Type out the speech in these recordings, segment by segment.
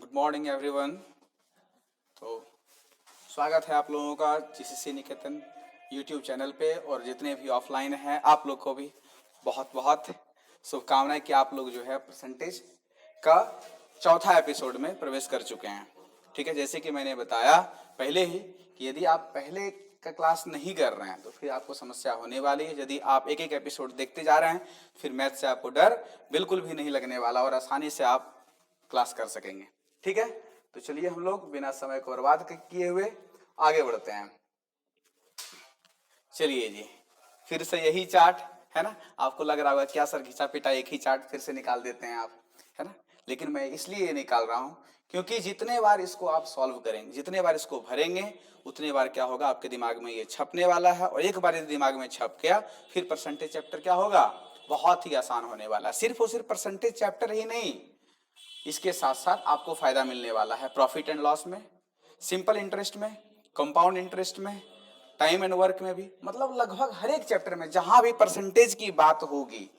Good morning everyone. तो स्वागत है आप लोगों का जीसीसी निकेतन यूट्यूब चैनल पे, और जितने भी ऑफलाइन हैं आप लोग को भी बहुत बहुत शुभकामनाएं कि आप लोग जो है परसेंटेज का चौथा एपिसोड में प्रवेश कर चुके हैं। ठीक है, जैसे कि मैंने बताया पहले ही कि यदि आप पहले का क्लास नहीं कर रहे हैं तो फिर आपको समस्या होने वाली है। यदि आप एक एक एपिसोड देखते जा रहे हैं फिर मैथ से आपको डर बिल्कुल भी नहीं लगने वाला और आसानी से आप क्लास कर सकेंगे। ठीक है, तो चलिए हम लोग बिना समय को बर्बाद किए हुए आगे बढ़ते हैं। चलिए जी, फिर से यही चार्ट है ना। आपको लग रहा होगा क्या सर घिसा पिटा एक ही चार्ट फिर से निकाल देते हैं आप, है ना। लेकिन मैं इसलिए निकाल रहा हूं क्योंकि जितने बार इसको आप सॉल्व करेंगे, जितने बार इसको भरेंगे, उतने बार क्या होगा आपके दिमाग में ये छपने वाला है। और एक बार यदि दिमाग में छप गया फिर परसेंटेज चैप्टर क्या होगा, बहुत ही आसान होने वाला है। सिर्फ और सिर्फ परसेंटेज चैप्टर ही नहीं, इसके साथ साथ आपको फायदा मिलने वाला है प्रॉफिट एंड लॉस में, सिंपल इंटरेस्ट में, कंपाउंड इंटरेस्ट में, टाइम एंड वर्क में भी। मतलब लगभग हर एक चैप्टर में जहां भी परसेंटेज की बात होगी,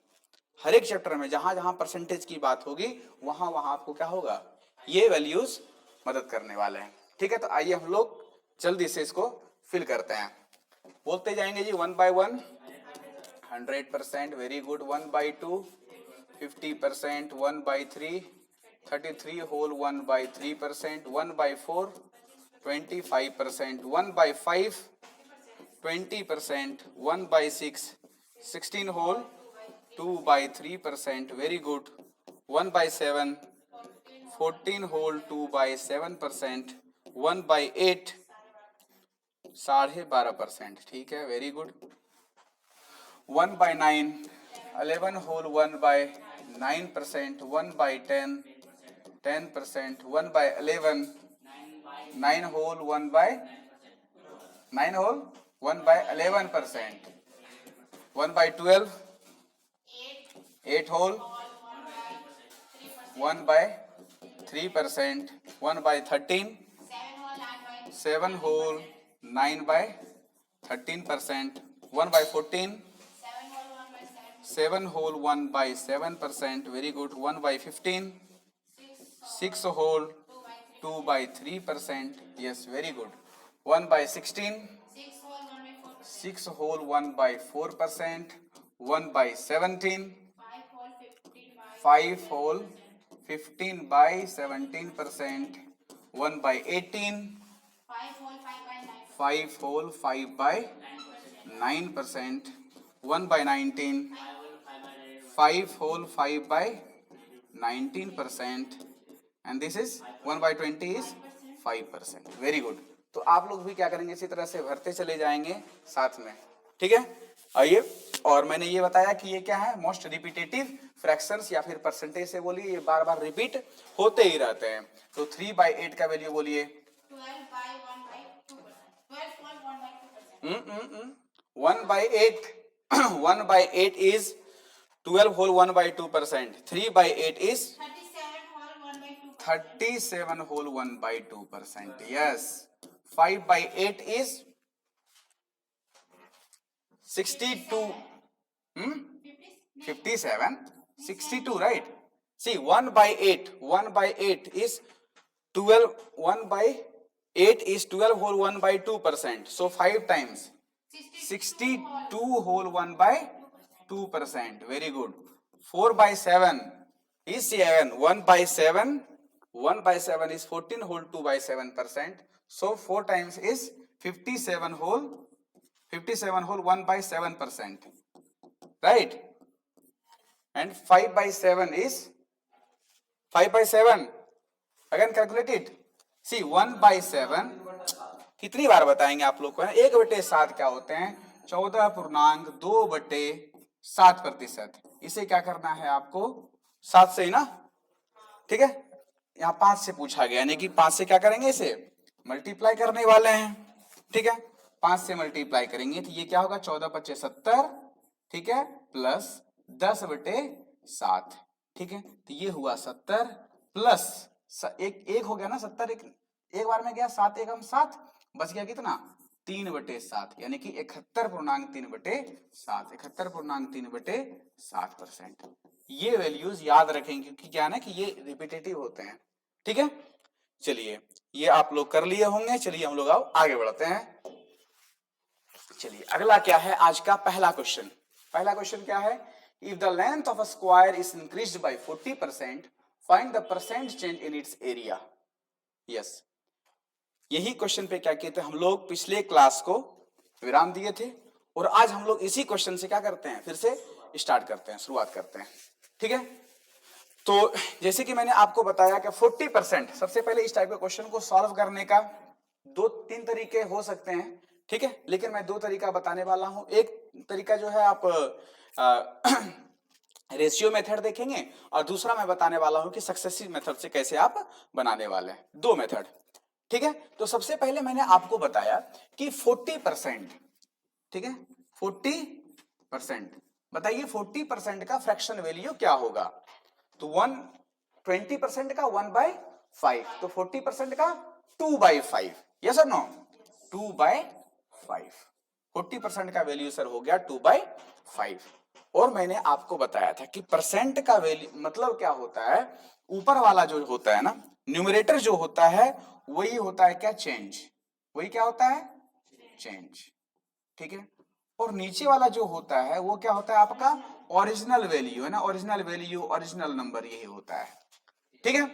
हर एक चैप्टर में जहां जहां परसेंटेज की बात होगी वहां वहां आपको क्या होगा, ये वैल्यूज मदद करने वाले हैं। ठीक है, तो आइए हम लोग जल्दी से इसको फिल करते हैं। बोलते जाएंगे जी 1 by 1, 100%, very good. 1 by 2, 50%, 1 by 3, 33 whole 1 by 3%, 1 by 4, 25%, 1 by 5, 20%, 1 by 6, 16 whole 2 by 3%, very good. 1 by 7, 14 whole 2 by 7%, 1 by 8, 12.5%, ठीक है, very good. 1 by 9, 11 whole 1 by 9%, 1 by 10, 10%, 1 by 11, 9 whole 1 by 9 whole 1 by 11%, 1 by 12, 8 whole 1 by 3%, 1 by 13, 7 whole 9 by 13%, 1 by 14, 7 whole 1 by 7%, very good. 1 by 15, 6 whole 2 by 3%, yes, very good. 1 by 16, 6 whole 1 by 4%, 1 by 17, 5 whole 15 by 17%, 1 by 18, 5 whole 5 by 9%, 1 by 19, 5 whole 5 by 19%, and this is 1 by 20 is 5%, very good. तो आप लोग भी क्या करेंगे, इसी तरह से भरते चले जाएंगे साथ में। ठीक है, आइए। और मैंने ये बताया कि ये क्या है, मोस्ट रिपीटेटिव फ्रैक्शंस या फिर परसेंटेज से बोलिए, ये बार बार रिपीट होते ही रहते हैं। तो 3 by 8 का वैल्यू बोलिए, 1 by 8 1 by 8 is 12 whole 1 by 2%. 3 by 8 is 37 whole 1 by 2%. Yes. 5 by 8 is 62. 57. 62, right? See, 1 by 8. 1 by 8 is 12. 1 by 8 is 12 whole 1 by 2%. So 5 times 62 whole 1 by 2%. Very good. 4 by 7 is 7. 1 by 7. 1 by 7 is 14 whole 2 by 7%. So 4 times is 57 whole 1 by 7%. Right? And 5 by 7 is 5 by 7. Again calculate it. See, 1 by 7 कितनी बार बताएंगे आप लोग को, है 1/7 क्या होते हैं, 14.2/7%। इसे क्या करना है आपको, 7 से ही ना, ठीक है। यहाँ 5 से पूछा गया, यानी कि 5 से क्या करेंगे, इसे मल्टीप्लाई करने वाले हैं। ठीक है, 5 से मल्टीप्लाई करेंगे तो ये क्या होगा, 14×5 = 70, ठीक है, प्लस 10/7, ठीक है। तो ये हुआ 70 प्लस एक हो गया ना, 70 एक बार में गया, 7 एकम 7, बच गया कितना, 3/7, यानी कि 71.3/7, 71.3/7%। ये वैल्यूज याद रखेंगे क्योंकि क्या है ना कि ये रिपीटेटिव होते हैं। ठीक है, चलिए ये आप लोग कर लिए होंगे। चलिए हम लोग अब आगे बढ़ते हैं। चलिए अगला क्या है आज का पहला क्वेश्चन। पहला क्वेश्चन क्या है, if the length of a square is increased bye 40% find the percent change in its area. Yes, यही क्वेश्चन पे क्या किए थे हम लोग, पिछले क्लास को विराम दिए थे और आज हम लोग इसी क्वेश्चन से क्या करते हैं, फिर से स्टार्ट करते हैं, शुरुआत करते हैं। ठीक है, तो जैसे कि मैंने आपको बताया कि 40%, सबसे पहले इस टाइप के क्वेश्चन को सॉल्व करने का दो तीन तरीके हो सकते हैं। ठीक है, लेकिन मैं दो तरीका बताने वाला हूं। एक तरीका जो है आप रेशियो मेथड देखेंगे और दूसरा मैं बताने वाला हूं कि सक्सेसिव मेथड से कैसे आप बनाने वाले हैं, दो मेथड। ठीक है, तो सबसे पहले मैंने आपको बताया कि 40%, ठीक है 40%, बताइए 40% का फ्रैक्शन वैल्यू क्या होगा। तो 20% का 1/5, तो 40% का 2/5, यस और नो, 2/5। 40% का वैल्यू सर हो गया 2/5। और मैंने आपको बताया था कि परसेंट का वैल्यू मतलब क्या होता है, ऊपर वाला जो होता है ना, न्यूमरेटर जो होता है वही होता है क्या, चेंज, वही क्या होता है, चेंज। ठीक है, और नीचे वाला जो होता है वो क्या होता है आपका ओरिजिनल वैल्यू, है ना, ओरिजिनल वैल्यू, ओरिजिनल नंबर, यही होता है। ठीक है,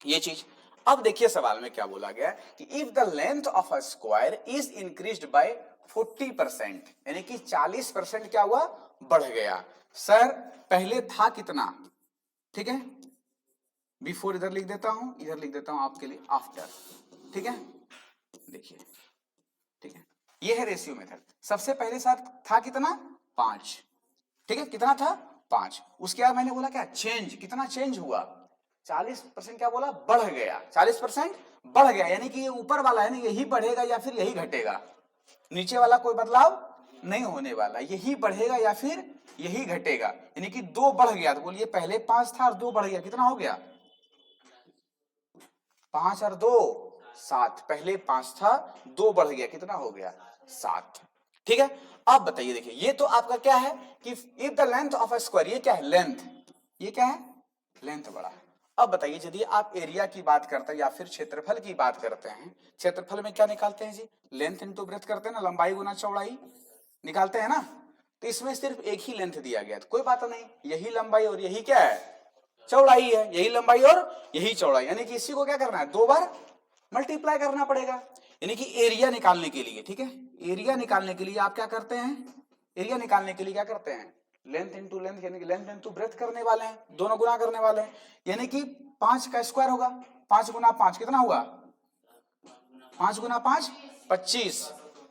ये चीज। अब देखिए सवाल में क्या बोला गया कि if the length of a square is increased bye 40%, यानी कि 40% क्या हुआ, बढ़ गया। सर पहले था कितना, ठीक है, बिफोर इधर लिख देता हूं, इधर लिख देता हूं आपके लिए आफ्टर। ठीक है, देखिए, ठीक है, ये है रेशियो मेथड। सबसे पहले सर था कितना, 5। ठीक है, कितना था, 5। उसके बाद मैंने बोला क्या, चेंज, कितना चेंज हुआ, 40% क्या बोला, बढ़ गया, 40% बढ़ गया, यानी कि ये ऊपर वाला है ना, यही बढ़ेगा या फिर यही घटेगा, नीचे वाला कोई बदलाव नहीं होने वाला, यही बढ़ेगा या फिर यही घटेगा, यानी कि 2 बढ़ गया। तो बोलिए पहले 5 था और 2 बढ़ गया, कितना हो गया, 5 और 2 7, पहले 5 था 2 बढ़ गया, कितना हो गया, 7। ठीक है, अब बताइए, देखिए ये तो आपका क्या है कि if the length of a square, ये क्या है, लेंथ, ये क्या है, लेंथ बड़ा है। अब बताइए यदि आप एरिया की बात करते हैं या फिर क्षेत्रफल की बात करते हैं, क्षेत्रफल में क्या निकालते हैं जी, लेंथ इनटू ब्रेथ करते हैं ना, लंबाई गुना चौड़ाई निकालते हैं ना। तो इसमें सिर्फ एक ही लेंथ दिया गया, तो कोई बात नहीं, यही लंबाई और यही क्या है, चौड़ाई है, यही लंबाई और यही चौड़ाई, यानी कि इसी को क्या करना है, 2 बार मल्टीप्लाई करना पड़ेगा, यानी कि एरिया निकालने के लिए। ठीक है, एरिया निकालने के लिए आप क्या करते हैं, एरिया निकालने के लिए क्या करते हैं, लेंथ इंटू लेंथ, यानी कि लेंथ इंटू ब्रेथ करने वाले हैं, दोनों गुना करने वाले हैं, यानी कि 5 का स्क्वायर होगा, 5 गुना 5 कितना हुआ, 5 गुना 5 25,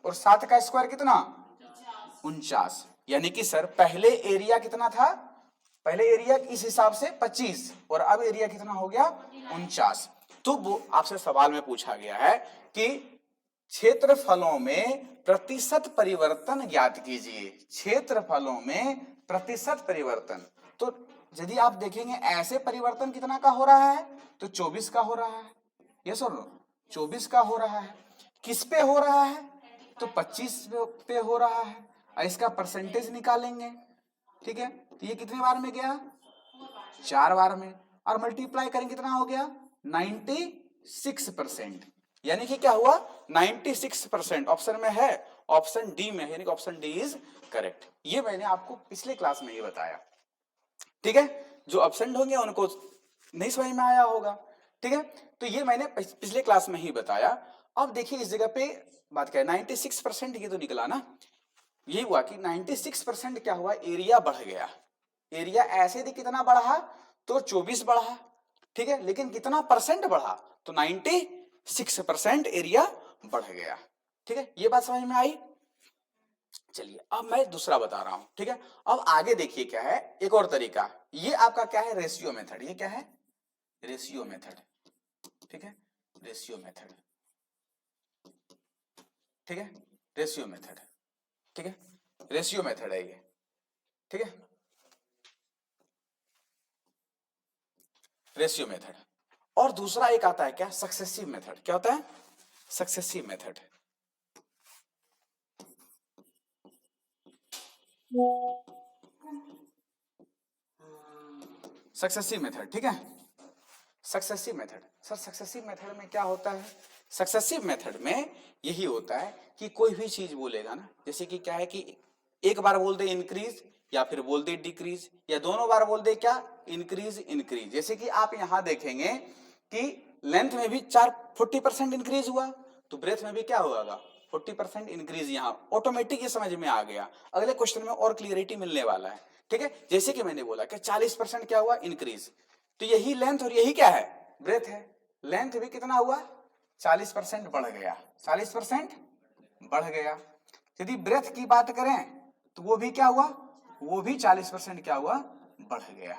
और 7 का स्क्वायर कितना, 49। यानी कि सर पहले एरिया कितना था, पहले एरिया इस हिसाब से 25 और अब एरिया कितना हो गया, 49। तो वो आपसे सवाल में पूछा गया है कि क्षेत्रफलों में प्रतिशत परिवर्तन ज्ञात कीजिए, क्षेत्रफलों में प्रतिशत परिवर्तन। तो यदि आप देखेंगे ऐसे परिवर्तन कितना का हो रहा है, तो 24 का हो रहा है, यस और नो, 24 का हो रहा है। किस पे हो रहा है, तो 25 पे हो रहा है, और इसका परसेंटेज निकालेंगे। ठीक है, तो ये कितने बार में गया, 4 बार में, और मल्टीप्लाई करेंगे कितना हो गया, 96%, यानी कि क्या हुआ, 96% ऑप्शन में है, ऑप्शन डी में है, यानी कि ऑप्शन डी इज करेक्ट। ये मैंने आपको पिछले क्लास में ही बताया। ठीक है, जो एब्सेंट होंगे उनको नहीं समझ में आया होगा। ठीक है, तो ये मैंने पिछले क्लास में ही बताया। अब देखिए इस जगह पे बात क्या है, 96% ये तो निकला ना, ये हुआ कि 96% क्या हुआ, एरिया बढ़ गया, एरिया ऐसे थी कितना बढ़ा, तो 24 बढ़ा। ठीक है, लेकिन कितना परसेंट बढ़ा, तो 96% एरिया बढ़ गया। ठीक है, ये बात समझ में आई। चलिए अब मैं दूसरा बता रहा हूं। ठीक है, अब आगे देखिए क्या है, एक और तरीका, ये आपका क्या है, रेशियो मेथड, ये क्या है, रेशियो मेथड। ठीक है, रेशियो मेथड, ठीक है, रेशियो मेथड, ठीक है, रेशियो मेथड है ये। ठीक है, रेशियो मेथड। और दूसरा एक आता है क्या, सक्सेसिव मेथड। क्या होता है, सक्सेसिव मेथड, सक्सेसिव मेथड। ठीक है, successive method. Sir successive method में क्या होता है? सक्सेसिव मेथड में यही होता है कि कोई भी चीज बोलेगा ना, जैसे कि क्या है कि एक बार बोल दे इंक्रीज या फिर बोल दे डिक्रीज, या दोनों बार बोल दे क्या, इंक्रीज इंक्रीज। जैसे कि आप यहां देखेंगे कि लेंथ में भी 40% इंक्रीज हुआ, तो ब्रेथ में भी क्या होगा, 40% इंक्रीज। यहाँ ऑटोमेटिक ये समझ में आ गया, अगले क्वेश्चन में और क्लियरिटी मिलने वाला है। ठीक है, जैसे कि मैंने बोला कि 40% क्या हुआ, इंक्रीज, तो यही लेंथ और यही क्या है, ब्रेथ है। लेंथ भी कितना हुआ, 40% बढ़ गया, 40% बढ़ गया। यदि ब्रेथ की बात करें तो वो भी क्या हुआ, वो भी 40% क्या हुआ, बढ़ गया।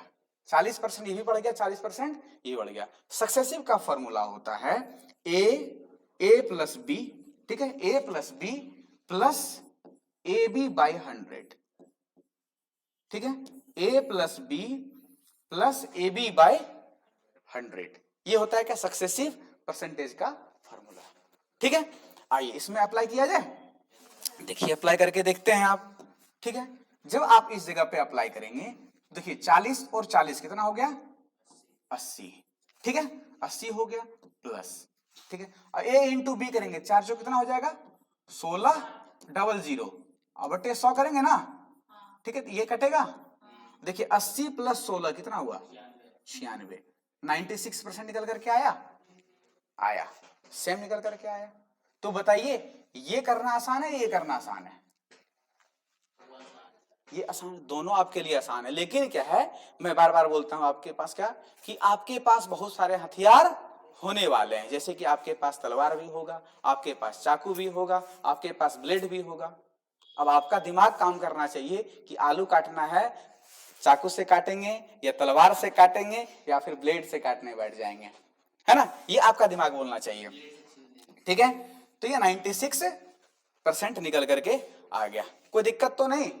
40% ये भी बढ़ गया, 40% ये बढ़ गया। सक्सेसिव का फॉर्मूला होता है ए प्लस बी, ठीक है, A plus B plus A B by 100, ठीक है, A plus B plus A B by 100, ये होता है क्या, सक्सेसिव परसेंटेज का फॉर्मूला। ठीक है, आइए इसमें अप्लाई किया जाए। देखिए अप्लाई करके देखते हैं आप। ठीक है, जब आप इस जगह पे अप्लाई करेंगे, देखिए 40 और 40 कितना हो गया, 80, ठीक है, 80 हो गया प्लस, ठीक है, और ए इंटू बी करेंगे, 4 जो कितना हो जाएगा, 16 डबल 0, अब बटे 100 करेंगे ना, ठीक है, तो ये कटेगा। देखिए 80 प्लस 16 कितना हुआ, 96, 96% निकल करके आया, सेम निकल करके आया। तो बताइए ये करना आसान है, ये करना आसान है, ये आसान, दोनों आपके लिए आसान है। लेकिन क्या है, मैं बार बार बोलता हूं आपके पास क्या, कि आपके पास बहुत सारे हथियार होने वाले हैं। जैसे कि आपके पास तलवार भी होगा, आपके पास चाकू भी होगा, आपके पास ब्लेड भी होगा। अब आपका दिमाग काम करना चाहिए कि आलू काटना है, चाकू से काटेंगे या तलवार से काटेंगे या फिर ब्लेड से काटने बैठ जाएंगे, है ना, ये आपका दिमाग बोलना चाहिए। ठीक है, तो ये 96% निकल करके आ गया, कोई दिक्कत तो नहीं।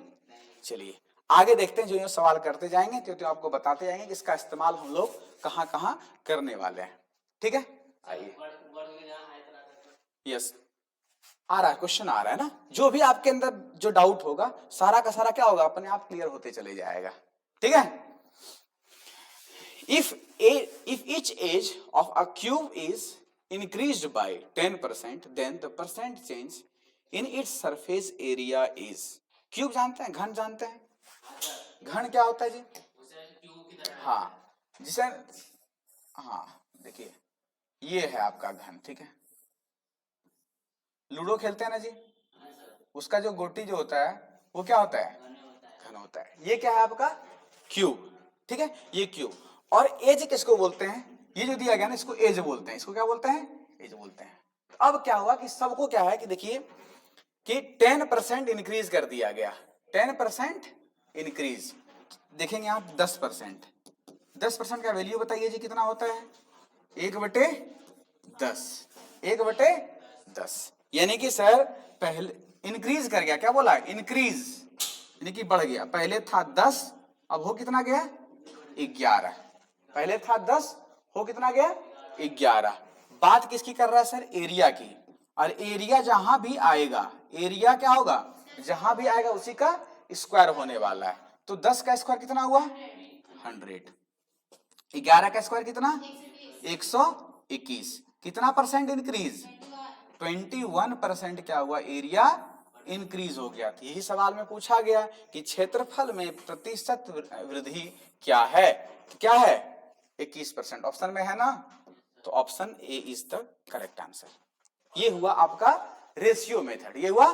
चलिए आगे देखते हैं, जो ये सवाल करते जाएंगे तो आपको बताते जाएंगे कि इसका इस्तेमाल हम लोग कहां कहां करने वाले हैं। ठीक है, आइए, यस आ रहा है, क्वेश्चन आ रहा है ना, जो भी आपके अंदर जो डाउट होगा सारा का सारा क्या होगा, अपने आप क्लियर होते चले जाएगा। ठीक है, if each edge of a cube is increased by 10%, then the percent change in its surface area is, cube जानते हैं, घन जानते हैं, घन क्या होता है जी, हाँ जिसे, हाँ देखिए ये है आपका घन, ठीक है, लूडो खेलते हैं ना जी, उसका जो गोटी जो होता है वो क्या होता है, घन होता है। ये क्या है आपका क्यूब, ठीक है, ये क्यूब। और एज किसको बोलते हैं, ये जो दिया गया ना इसको एज बोलते हैं, इसको क्या बोलते हैं, एज बोलते हैं। अब क्या हुआ कि सबको क्या है कि देखिए कि 10% इंक्रीज कर दिया गया, 10% इंक्रीज, देखेंगे आप 10%, 10% का वैल्यू बताइए जी कितना होता है, 1/10, 1/10, यानी कि सर पहले इंक्रीज कर गया, क्या बोला, इंक्रीज यानी कि बढ़ गया, पहले था 10 अब हो कितना गया, 11, पहले था 10 हो कितना गया, 11। बात किसकी कर रहा है सर, एरिया की, और एरिया जहां भी आएगा, एरिया क्या होगा, जहां भी आएगा उसी का स्क्वायर होने वाला है। तो 10 का स्क्वायर कितना हुआ, 100, 11 का स्क्वायर कितना, 121, कितना परसेंट इंक्रीज, 21% क्या हुआ, एरिया इंक्रीज हो गया। यही सवाल में पूछा गया कि क्षेत्रफल में प्रतिशत वृद्धि क्या है, क्या है 21%, ऑप्शन में है ना, तो option A is the correct answer. ये हुआ आपका रेशियो मेथड, ये हुआ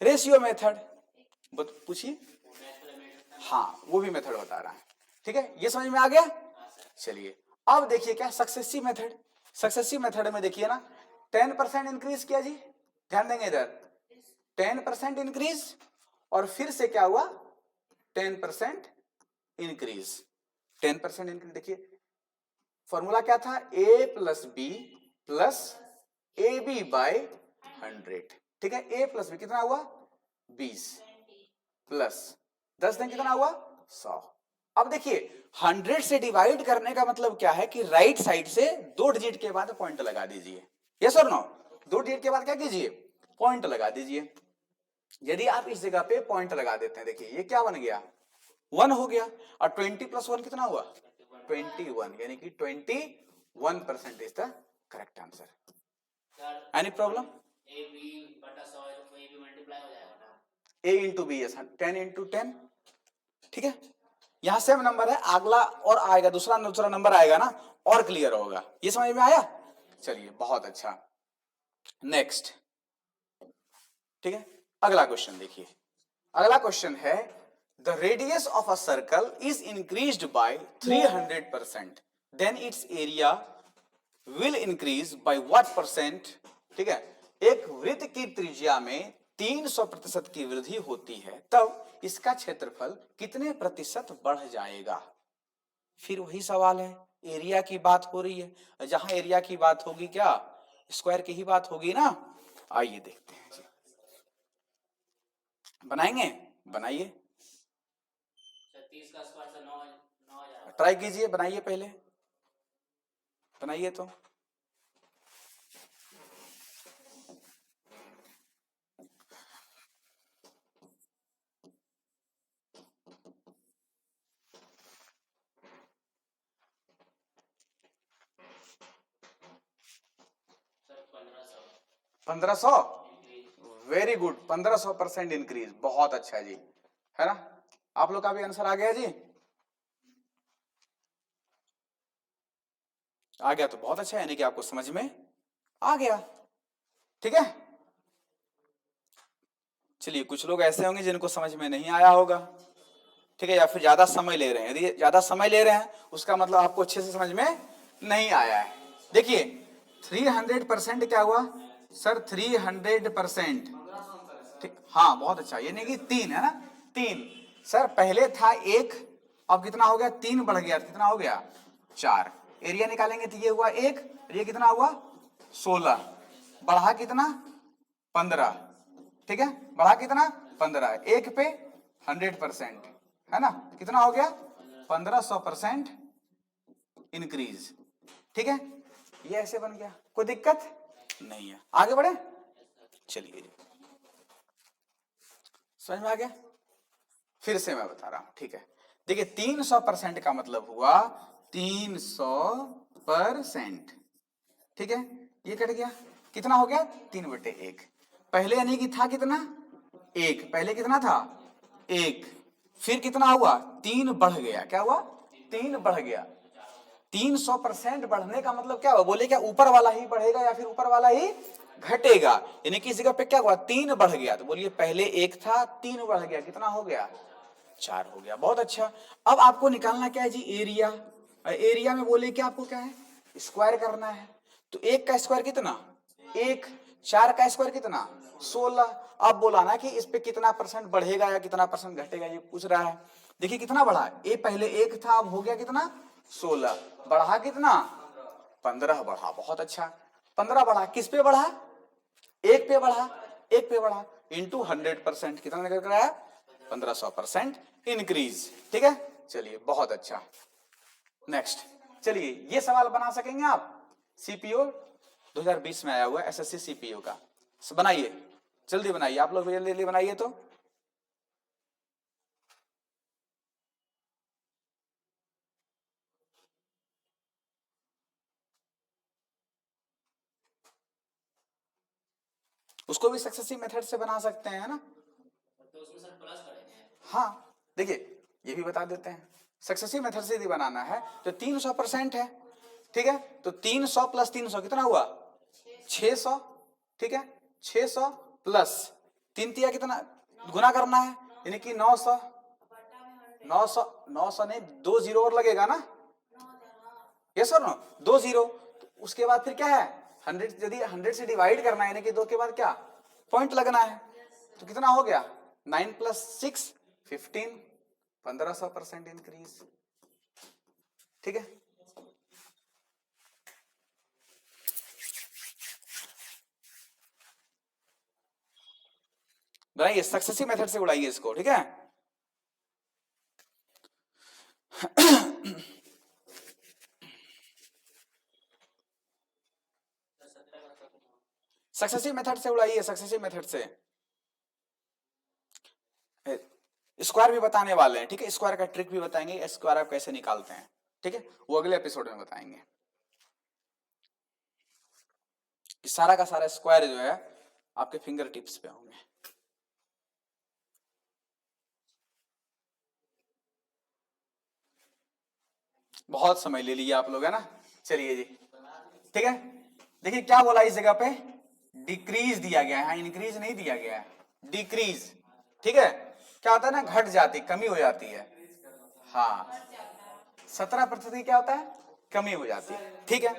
रेशियो मेथड। पूछिए, हाँ वो भी मेथड बता रहा है, ठीक है, ये समझ में आ गया। चलिए अब देखिए क्या सक्सेसिव मेथड, सक्सेसिव मेथड में देखिए ना 10% इंक्रीज किया जी, ध्यान देंगे इधर 10% इंक्रीज, और फिर से क्या हुआ 10% इंक्रीज, 10% इंक्रीज। देखिए फॉर्मूला क्या था, a plus B plus A B by 100, ठीक है, a प्लस बी कितना हुआ 20 प्लस 10 दिन कितना हुआ 100। अब देखिए 100 से डिवाइड करने का मतलब क्या है कि राइट साइड से 2 डिजिट के बाद पॉइंट लगा दीजिए, यस और नो, 2 डिजिट के बाद क्या कीजिए, पॉइंट लगा दीजिए। यदि आप इस जगह पे पॉइंट लगा देते हैं, देखिए ये क्या बन गया 1 हो गया, और 20 प्लस 1 कितना हुआ 21, यानी कि 1% is the correct answer. Any problem? a into B, yes, 10 into 10, ठीक है। यहां सेम नंबर है, अगला और आएगा, दूसरा नंबर आएगा ना, और क्लियर होगा। ये समझ में आया? चलिए बहुत अच्छा। नेक्स्ट, ठीक है, अगला क्वेश्चन देखिए। अगला क्वेश्चन है the radius of a circle is increased by 300%, then its area will increase by what percent? ठीक है, एक वृत्त की त्रिज्या में 300% की वृद्धि होती है, तब इसका क्षेत्रफल कितने प्रतिशत बढ़ जाएगा? फिर वही सवाल है, एरिया की बात हो रही है, जहां एरिया की बात होगी क्या, स्क्वायर की ही बात होगी ना। आइए देखते हैं जी, बनाएंगे, बनाइए, 30 का स्क्वायर से 9,000। ट्राई कीजिए, बनाइए, पहले बनाइए तो। सर 1500। 1500, वेरी गुड, 1500% इंक्रीज, बहुत अच्छा जी, है ना। आप लोग का भी आंसर आ गया जी, आ गया तो बहुत अच्छा है, यानी कि आपको समझ में आ गया, ठीक है। चलिए, कुछ लोग ऐसे होंगे जिनको समझ में नहीं आया होगा, ठीक है, या फिर ज्यादा समय ले रहे हैं। यदि ज्यादा समय ले रहे हैं उसका मतलब आपको अच्छे से समझ में नहीं आया है। देखिए 300% क्या हुआ सर? 300%, ठीक, हाँ बहुत अच्छा, यानी कि 3 है ना, 3। सर पहले था 1, अब कितना हो गया? 3 बढ़ गया, कितना हो गया? 4। एरिया निकालेंगे तो ये हुआ 1, ये कितना हुआ? 16, बढ़ा कितना? 15, ठीक है, बढ़ा कितना? 15, 1 पे 100%, है ना, कितना हो गया? 1500% इंक्रीज, ठीक है। ये ऐसे बन गया, कोई दिक्कत नहीं है, आगे बढ़े। चलिए, समझ में आ गया? फिर से मैं बता रहा हूं, ठीक है। देखिए 300% का मतलब हुआ 300%, ठीक है। ये कट गया, कितना हो गया? 3/1। पहले यानी कि था कितना? 1, पहले कितना था? 1, फिर कितना हुआ? 3 बढ़ गया, क्या हुआ? 3 बढ़ गया। 300% बढ़ने का मतलब क्या हुआ? बोले क्या ऊपर वाला ही बढ़ेगा या फिर ऊपर वाला ही घटेगा? यानी कि इस जगह पे क्या हुआ? 3 बढ़ गया, तो बोलिए पहले 1 था, 3 बढ़ गया, कितना हो गया? 4 हो गया, बहुत अच्छा। अब आपको निकालना क्या है जी? एरिया। एरिया में बोले क्या आपको क्या है? स्क्वायर करना है। तो 1 का स्क्वायर कितना? 1, 4 का स्क्वायर कितना? 16। अब बोला ना कि इस पे कितना परसेंट बढ़ेगा या कितना परसेंट घटेगा, ये पूछ रहा है। देखिए कितना बढ़ा, ये पहले 1 था, अब हो गया कितना? 16, बढ़ा कितना? 15 बढ़ा, बहुत अच्छा। 15 बढ़ा, किस पे बढ़ा? 1 पे बढ़ा, 1 पे बढ़ा, इंटू 100%, कितना निकल कर आया? 1500% इंक्रीज, ठीक है। चलिए बहुत अच्छा। नेक्स्ट, चलिए ये सवाल बना सकेंगे आप? सीपीओ 2020 में आया हुआ एसएससी सीपीओ का, बनाइए, जल्दी बनाइए, आप लोग जल्दी जल्दी बनाइए तो। उसको भी सक्सेसिव मेथड से बना सकते हैं, है ना। तो उसमें सर प्लस करेंगे? हाँ, देखिए ये भी बता देते हैं, सक्सेसिव मेथड से यदि बनाना है तो 300% है, ठीक है। तो 300 प्लस 300 कितना हुआ? 600, ठीक है। 600 प्लस 3 तिया कितना गुना करना है, यानी कि 900। 900, 900 नहीं, 2 जीरो और लगेगा ना, यस और नो, 2 जीरो। उसके बाद फिर क्या है? 100, यदि 100 से डिवाइड करना है, यानी कि 2 के बाद क्या पॉइंट लगना है, तो कितना हो गया? 9 प्लस 6 15, 1500% इंक्रीज, ठीक है। बनाइए, सक्सेसिव मेथड से उड़ाइए इसको, ठीक है। सक्सेसिव मेथड से उड़ाइए, सक्सेसिव मेथड से। स्क्वायर भी बताने वाले हैं, ठीक है, स्क्वायर का ट्रिक भी बताएंगे, स्क्वायर आप कैसे निकालते हैं, ठीक है, वो अगले एपिसोड में बताएंगे। कि सारा का सारा स्क्वायर जो है आपके फिंगर टिप्स पे होंगे। बहुत समय ले लिया आप लोग, है ना। चलिए जी, ठीक है। देखिए क्या बोला इस जगह पे, डिक्रीज दिया गया है, इंक्रीज नहीं दिया गया है, डिक्रीज। ठीक है, क्या होता है ना, घट जाती, कमी हो जाती है। हाँ, 17% क्या होता है, कमी हो जाती है। ठीक है,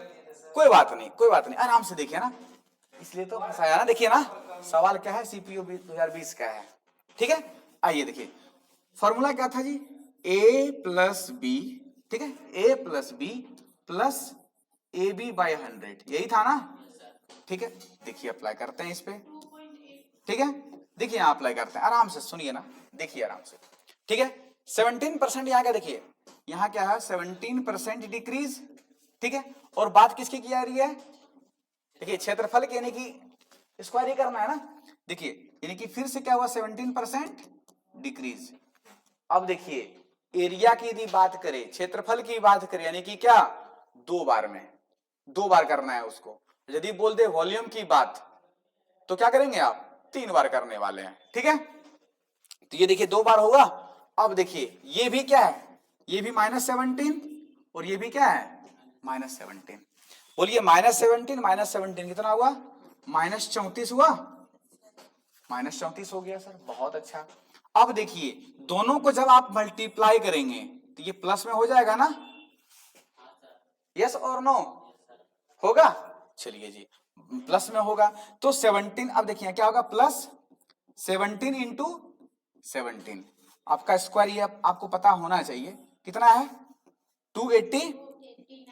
कोई बात नहीं, कोई बात नहीं, आराम से देखिए ना, इसलिए तो फंसाया ना। देखिए ना, सवाल क्या है, सीपीयू 2020 का है। ठीक है, आइए देखिए, फॉर्मूला क्या था जी, a प्लस बी, ठीक है, a plus B plus A B by 100, यही था ना। ठीक है, देखिए अप्लाई करते हैं इस पे। ठीक है, देखिए यहाँ अप्लाई करते हैं, आराम से सुनिए ना, देखिए आराम से। ठीक है, 17% यहाँ क्या, देखिए यहाँ क्या है, 17% डिक्रीज। ठीक है, और बात किसकी की जा रही है, देखिए क्षेत्रफल के, यानी कि स्क्वायर ही करना है ना। देखिए यानी कि फिर से क्या हुआ, 17% डिक्रीज। अब देखिए एरिया की यदि बात करें, क्षेत्रफल की बात करें, यानी कि क्या, 2 बार में, 2 बार करना है उसको। यदि बोल दे वॉल्यूम की बात, तो क्या करेंगे आप, 3 बार करने वाले हैं। ठीक है, तो ये देखिए 2 बार होगा। अब देखिए ये भी क्या है, ये भी -17, और ये भी क्या है, -17। बोलिए -17 -17 कितना हुआ, -34 हुआ, -34 हो गया सर, बहुत अच्छा। अब देखिए दोनों को जब आप मल्टीप्लाई करेंगे तो ये प्लस में हो जाएगा ना, यस और नो, होगा। चलिए जी, प्लस में होगा तो 17, अब देखिए क्या होगा, प्लस 17 इंटू 17, आपका स्क्वायर ये आपको पता होना चाहिए कितना है, 280,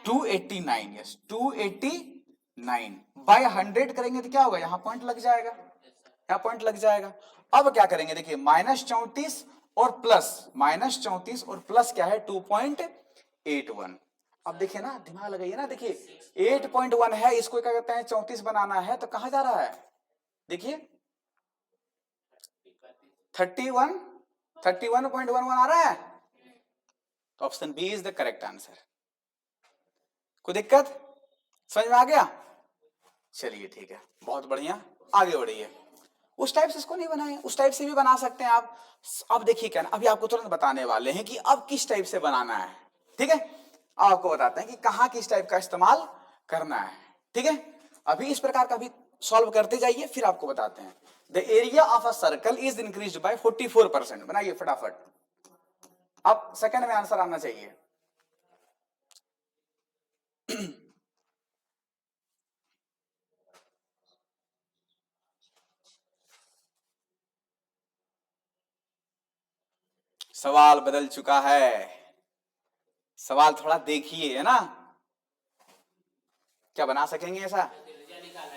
289, यस 289 बाय 100 करेंगे तो क्या होगा, यहां पॉइंट लग जाएगा, यहाँ पॉइंट लग जाएगा। अब क्या करेंगे, देखिए -34 और प्लस, -34 और प्लस क्या है, 2.81। अब देखिए ना, दिमाग लगाइए ना, देखिए 8.1 है, इसको क्या कहते हैं, 34 बनाना है, तो कहां जा रहा है, देखिए 31, 31.11 आ रहा है, तो option B is the correct answer. कोई दिक्कत, समझ में आ गया। चलिए ठीक है, बहुत बढ़िया, आगे बढ़िए। उस टाइप से इसको नहीं बनाए, उस टाइप से भी बना सकते हैं आप। अब देखिए क्या ना, अभी आपको तुरंत बताने वाले हैं कि अब किस टाइप से बनाना है। ठीक है, आपको बताते हैं कि कहां किस टाइप का इस्तेमाल करना है। ठीक है, अभी इस प्रकार का भी सॉल्व करते जाइए, फिर आपको बताते हैं। The area of a circle is increase by 44%, बनाइए फटाफट, अब सेकंड में आंसर आना चाहिए। सवाल बदल चुका है, सवाल थोड़ा देखिए, है ना, क्या बना सकेंगे ऐसा,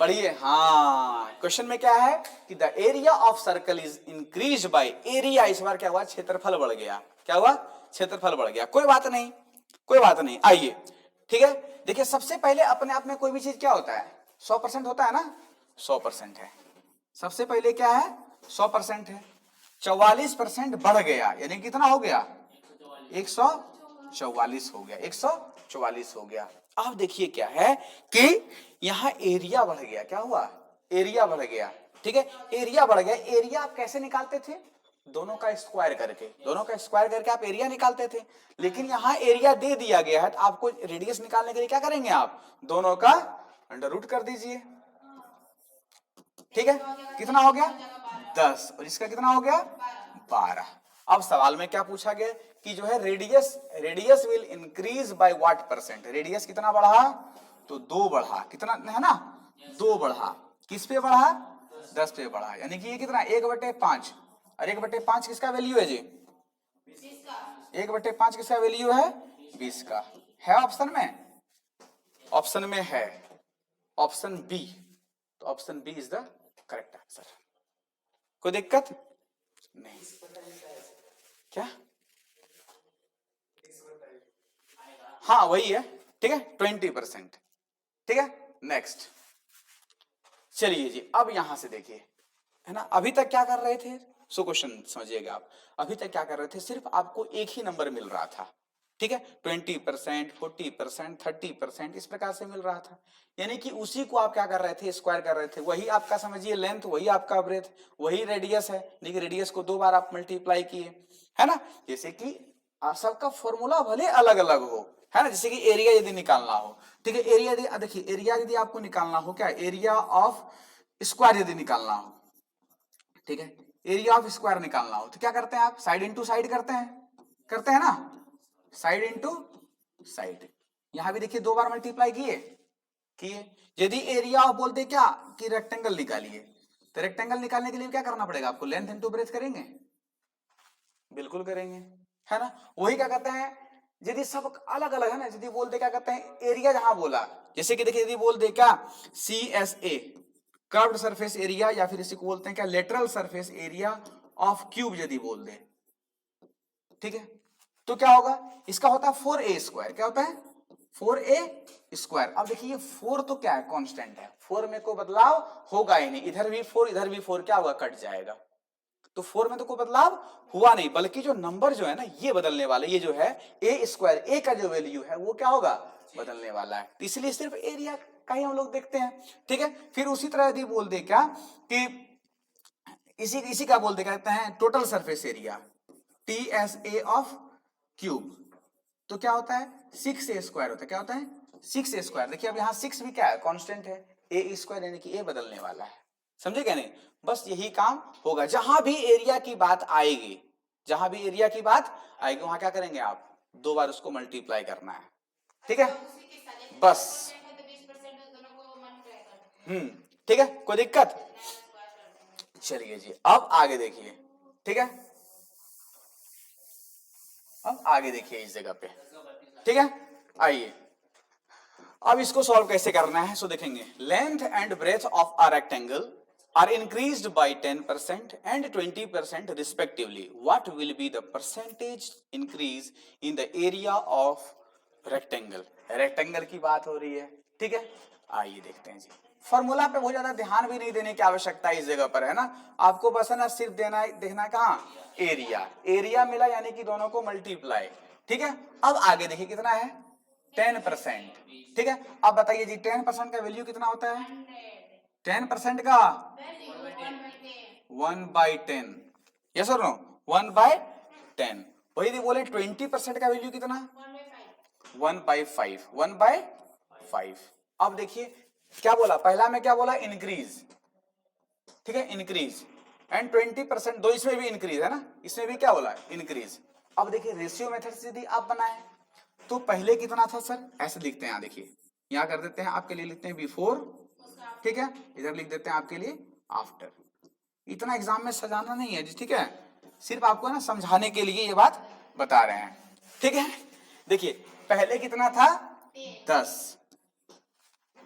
पढ़िए। हाँ, क्वेश्चन में क्या है कि the area of circle is increase by, area इस बार क्या हुआ, क्षेत्रफल बढ़ गया, क्या हुआ, क्षेत्रफल बढ़ गया। कोई बात नहीं, कोई बात नहीं, आइए। ठीक है, देखिए सबसे पहले अपने आप में कोई भी चीज क्या होता है, 100% होता है ना, 100% है, सबसे पहले क्या है, 100% है। 44% बढ़ गया, यानी कितना हो गया, 144 हो गया, 144 हो गया। अब देखिए क्या है कि यहां एरिया बढ़ गया, क्या हुआ, एरिया बढ़ गया। ठीक है, एरिया बढ़ गया, एरिया आप कैसे निकालते थे, दोनों का स्क्वायर करके, दोनों का स्क्वायर करके आप एरिया निकालते थे। लेकिन यहां एरिया दे दिया गया है, तो आपको रेडियस निकालने के लिए क्या करेंगे, आप दोनों का अंडर रूट कर दीजिए। ठीक है, कितना हो गया, 10, और इसका कितना हो गया, 12। अब सवाल में क्या पूछा गया कि जो है radius, radius will increase by what percent, radius कितना बढ़ा, तो 2 बढ़ा, कितना है ना, 2 बढ़ा, किस पे बढ़ा, 10 पे बढ़ा, यानी कि ये कितना, 1/5, और 1/5 किसका वैल्यू है जी, 1/5 किसका वैल्यू है, 20 का, है ऑप्शन में, ऑप्शन में है, ऑप्शन बी, तो option B is the correct answer. कोई दिक्कत नहीं, क्या, हाँ वही है। ठीक है, 20%। ठीक है, नेक्स्ट, चलिए जी, अब यहां से देखिए, है ना, अभी तक क्या कर रहे थे, सो क्वेश्चन समझिएगा आप, अभी तक क्या कर रहे थे, सिर्फ आपको एक ही नंबर मिल रहा था, ठीक है, 20%, 40%, 30% इस प्रकार से मिल रहा था। यानी कि उसी को आप क्या कर रहे थे, स्क्वायर कर रहे थे। वही आपका समझिए लेंथ, वही आपका ब्रेथ, वही रेडियस है, लेकिन रेडियस को 2 बार आप मल्टीप्लाई किए, है ना। जैसे कि सबका फॉर्मूला भले अलग अलग हो, है ना। जैसे कि एरिया यदि निकालना हो, ठीक है, एरिया यदि देखिए, एरिया यदि आपको निकालना हो, क्या एरिया ऑफ स्क्वायर यदि निकालना हो, ठीक है, एरिया ऑफ स्क्वायर निकालना हो तो क्या करते हैं आप, साइड इंटू साइड करते हैं ना, साइड इंटू साइड। यहां भी देखिए 2 बार मल्टीप्लाई किए। यदि एरिया ऑफ बोलते क्या कि रेक्टेंगल निकालिए, तो रेक्टेंगल निकालने के लिए क्या करना पड़ेगा आपको, लेंथ इंटू ब्रेथ करेंगे, बिल्कुल करेंगे, है ना। वही क्या कहते हैं, यदि सब अलग अलग है ना, यदि बोल दे क्या कहते हैं एरिया, जहां बोला जैसे कि देखिए यदि बोल दे क्या CSA कर्व्ड सरफेस एरिया, या फिर इसी को बोलते हैं क्या lateral surface area of cube यदि बोल दे, ठीक है, तो क्या होगा, इसका होता है 4A स्क्वायर। क्या होता है 4A स्क्वायर। अब देखिए ये 4 तो क्या है, कांस्टेंट है, 4 में कोई बदलाव होगा ही नहीं, इधर भी 4 इधर भी 4 क्या होगा, कट जाएगा। तो 4 में तो कोई बदलाव हुआ नहीं, बल्कि जो नंबर जो है ना ये बदलने वाला, ये जो है A स्क्वायर, A का जो वैल्यू है वो क्या होगा, बदलने वाला है। तो इसलिए सिर्फ एरिया का ही हम लोग देखते हैं, ठीक है। फिर उसी तरह यदि बोल दे क्या कि इसी का बोल दे कहते हैं total surface area TSA of cube, तो क्या होता है 6A स्क्वायर होता है। क्या होता है 6A स्क्वायर। देखिए अब यहाँ 6 भी क्या है, कांस्टेंट है, A स्क्वायर यानी कि A बदलने वाला है, समझे क्या नहीं। बस यही काम होगा, जहां भी एरिया की बात आएगी, जहां भी एरिया की बात आएगी वहां क्या करेंगे आप, 2 बार उसको मल्टीप्लाई करना है, ठीक है, बस। ठीक है, कोई दिक्कत। चलिए जी अब आगे देखिए, ठीक है, अब आगे देखिए इस जगह पे, ठीक है। आइए अब इसको सॉल्व कैसे करना है, सो देखेंगे। Length and breadth of a rectangle are increased by 10% and 20% respectively. What will be the percentage increase in the area of rectangle? Rectangle की बात हो रही है, ठीक है। आइए देखते हैं जी, फॉर्मूला पे बहुत ज्यादा ध्यान भी नहीं देने की आवश्यकता इस जगह पर, है ना। आपको बस है ना सिर्फ देखना कहाँ, एरिया मिला यानी कि दोनों को मल्टीप्लाई, ठीक है। अब आगे देखिए कितना है 10%, ठीक है। अब बताइए जी 10% का वैल्यू कितना होता है, 10% का 1/10, यस और नो, 1/10। वही यदि बोले 20% का वैल्यू कितना, 1/5, 1/5। अब देखिए क्या बोला, पहला में क्या बोला, इंक्रीज, ठीक है, इंक्रीज, एंड 20% दो, इसमें भी इंक्रीज है ना, इसमें भी क्या बोला, इंक्रीज। अब देखिए रेशियो मेथड से यदि आप बनाए तो पहले कितना था सर, ऐसे लिखते हैं, यहाँ देखिए, यहाँ कर देते हैं, आपके लिए लिखते हैं बिफोर, ठीक है, इधर लिख देते हैं आपके लिए आफ्टर। इतना एग्जाम में सजाना नहीं है जी, ठीक है, सिर्फ आपको ना समझाने के लिए ये बात बता रहे हैं, ठीक है। देखिए पहले कितना था 10,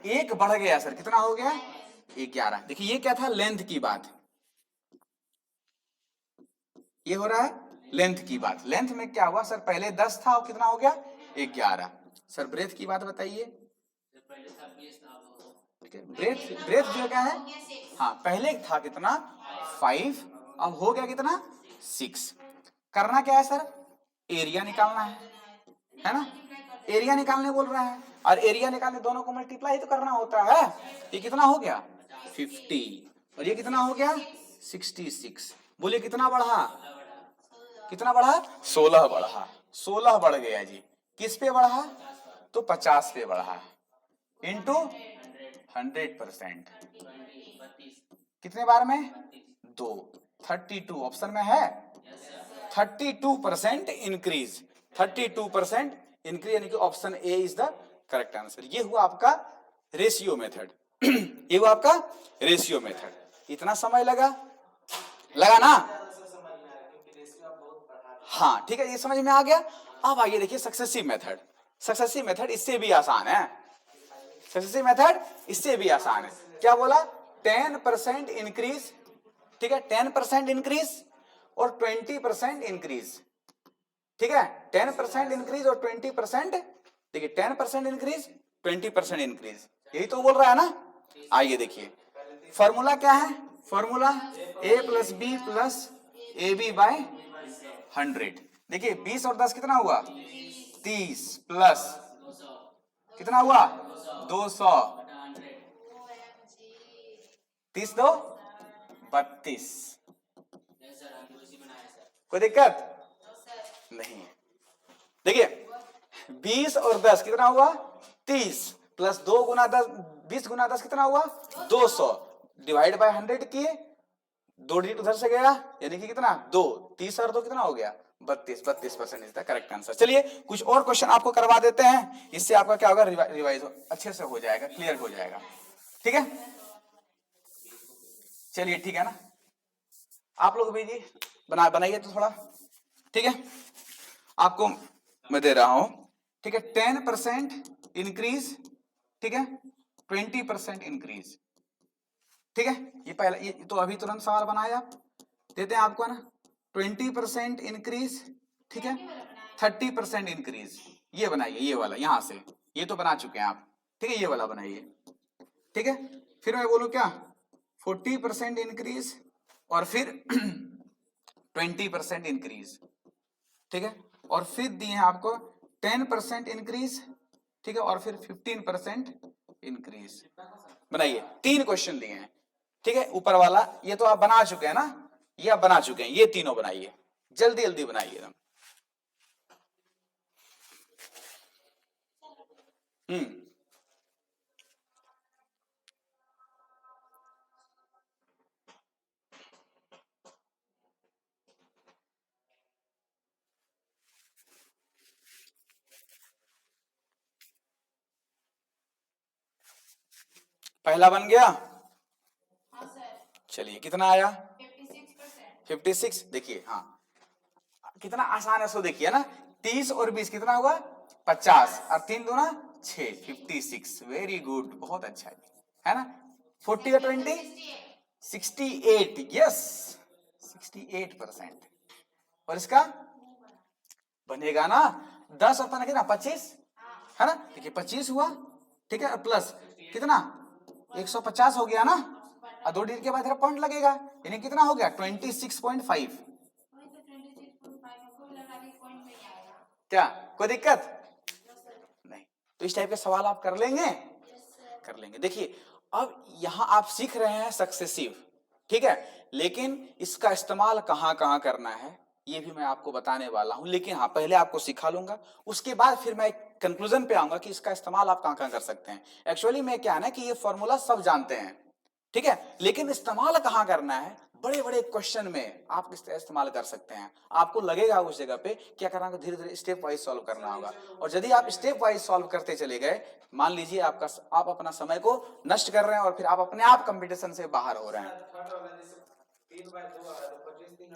एक बढ़ गया सर, कितना हो गया 11। देखिए ये क्या था, लेंथ की बात, ये हो रहा है लेंथ की बात। लेंथ में क्या हुआ सर, पहले 10 था और कितना हो गया 11। सर ब्रेथ की बात बताइए, ब्रेथ जो क्या है, हाँ पहले था कितना 5, अब हो गया कितना 6। करना क्या है सर, एरिया निकालना है ना, एरिया निकालने बोल रहा है, और एरिया निकालने दोनों को मल्टीप्लाई तो करना होता है। ये कितना हो गया 50 और ये कितना हो गया 66। बोलिए कितना बढ़ा, कितना बढ़ा 16 बढ़ा, 16 बढ़ गया जी। किस पे बढ़ा, तो 50 पे बढ़ा, इंटू 100%। कितने बार में, 2, 32 ऑप्शन में है, 32% इंक्रीज, 32% इंक्रीज, यानी कि option A is the correct answer. ये हुआ आपका रेशियो मेथड ये हुआ आपका रेशियो मेथड। इतना समय लगा ना, हाँ ठीक है, ये समझ में आ गया। अब आइए देखिए सक्सेसिव मेथड। सक्सेसिव मेथड इससे भी आसान है, सक्सेसिव मेथड इससे भी आसान है। क्या बोला 10% इंक्रीज, ठीक है, 10% इंक्रीज और 20% इंक्रीज, ठीक है, 10% इंक्रीज और 20%, देखिए 10% इंक्रीज 20% इंक्रीज, यही तो बोल रहा है ना। आइए देखिए फॉर्मूला क्या है, फॉर्मूला a + b + ab/100। देखिए 20 और 10 कितना हुआ 30 प्लस 200 कितना हुआ 200 बटा 100 30 दो 32। नहीं सर हम उसी बनाए सर कोई दिक्कत नहीं है। देखिए 20 और 10 कितना हुआ 30 प्लस 2 गुना 10 20 गुना 10 कितना हुआ 200 डिवाइड बाय 100 किए 2 डिजिट उधर से गया यानी कि कितना 2 30 और 2 कितना हो गया 32% इज द करेक्ट आंसर। चलिए कुछ और क्वेश्चन आपको करवा देते हैं, इससे आपका क्या होगा रिवाइज अच्छे से हो जाएगा, क्लियर हो जाएगा। ठीक है चलिए ठीक है ना, आप लोग भी जी बनाइए तो थोड़ा। ठीक है आपको मैं दे रहा हूं, ठीक है 10% इंक्रीज, ठीक है 20% इंक्रीज। ठीक है ये पहला, ये तो अभी तुरंत सवाल बनाया आप, देते हैं आपको ना 20% इंक्रीज, ठीक है 30% इंक्रीज। ये बनाइए ये वाला यहां से, ये तो बना चुके हैं आप, ठीक है ये वाला बनाइए। ठीक है फिर मैं बोलूं क्या 40% इंक्रीज और फिर 20% इंक्रीज। ठीक है और फिर दिए हैं आपको 10% इंक्रीज, ठीक है और फिर 15% इंक्रीज। बनाइए 3 क्वेश्चन दिए हैं। ठीक है ऊपर वाला ये तो आप बना चुके हैं ना, ये आप बना चुके हैं, ये तीनों बनाइए जल्दी जल्दी बनाइए एकदम। पहला बन गया। चलिए कितना आया 56। देखिए हाँ कितना आसान है, सो देखिए ना 30 और 20 कितना हुआ 50 और 3 दूना 6 56। वेरी गुड बहुत अच्छा है ना। 40 और 20 68 यस 68%। और इसका बनेगा ना 10 और 15 कितना 25 है ना। देखिए 25 हुआ ठीक है प्लस कितना 150 हो गया ना, और 2 डिजिट के बाद पॉइंट लगेगा यानी कितना हो गया 26.5। क्या कोई दिक्कत नहीं, तो इस टाइप के सवाल आप कर लेंगे कर लेंगे। देखिए अब यहां आप सीख रहे हैं सक्सेसिव, ठीक है लेकिन इसका इस्तेमाल कहां कहां करना है ये भी मैं आपको बताने वाला हूं, लेकिन हाँ पहले आपको सिखा लूंगा उसके बाद फिर मैं कंक्लूजन पे आऊंगा कि इसका इस्तेमाल आप कहां कहां कर सकते हैं। एक्चुअली में क्या है ना कि ये फॉर्मूला सब जानते हैं ठीक है, लेकिन इस्तेमाल कहां करना है बड़े बड़े क्वेश्चन में आप इस इस्तेमाल कर सकते हैं। आपको लगेगा उस जगह पे क्या करना होगा, धीरे धीरे स्टेप वाइज सॉल्व करना होगा। और यदि आप स्टेप वाइज सॉल्व करते चले गए, मान लीजिए आप अपना समय को नष्ट कर रहे हैं और फिर आप अपने आप कंपटीशन से बाहर हो रहे हैं।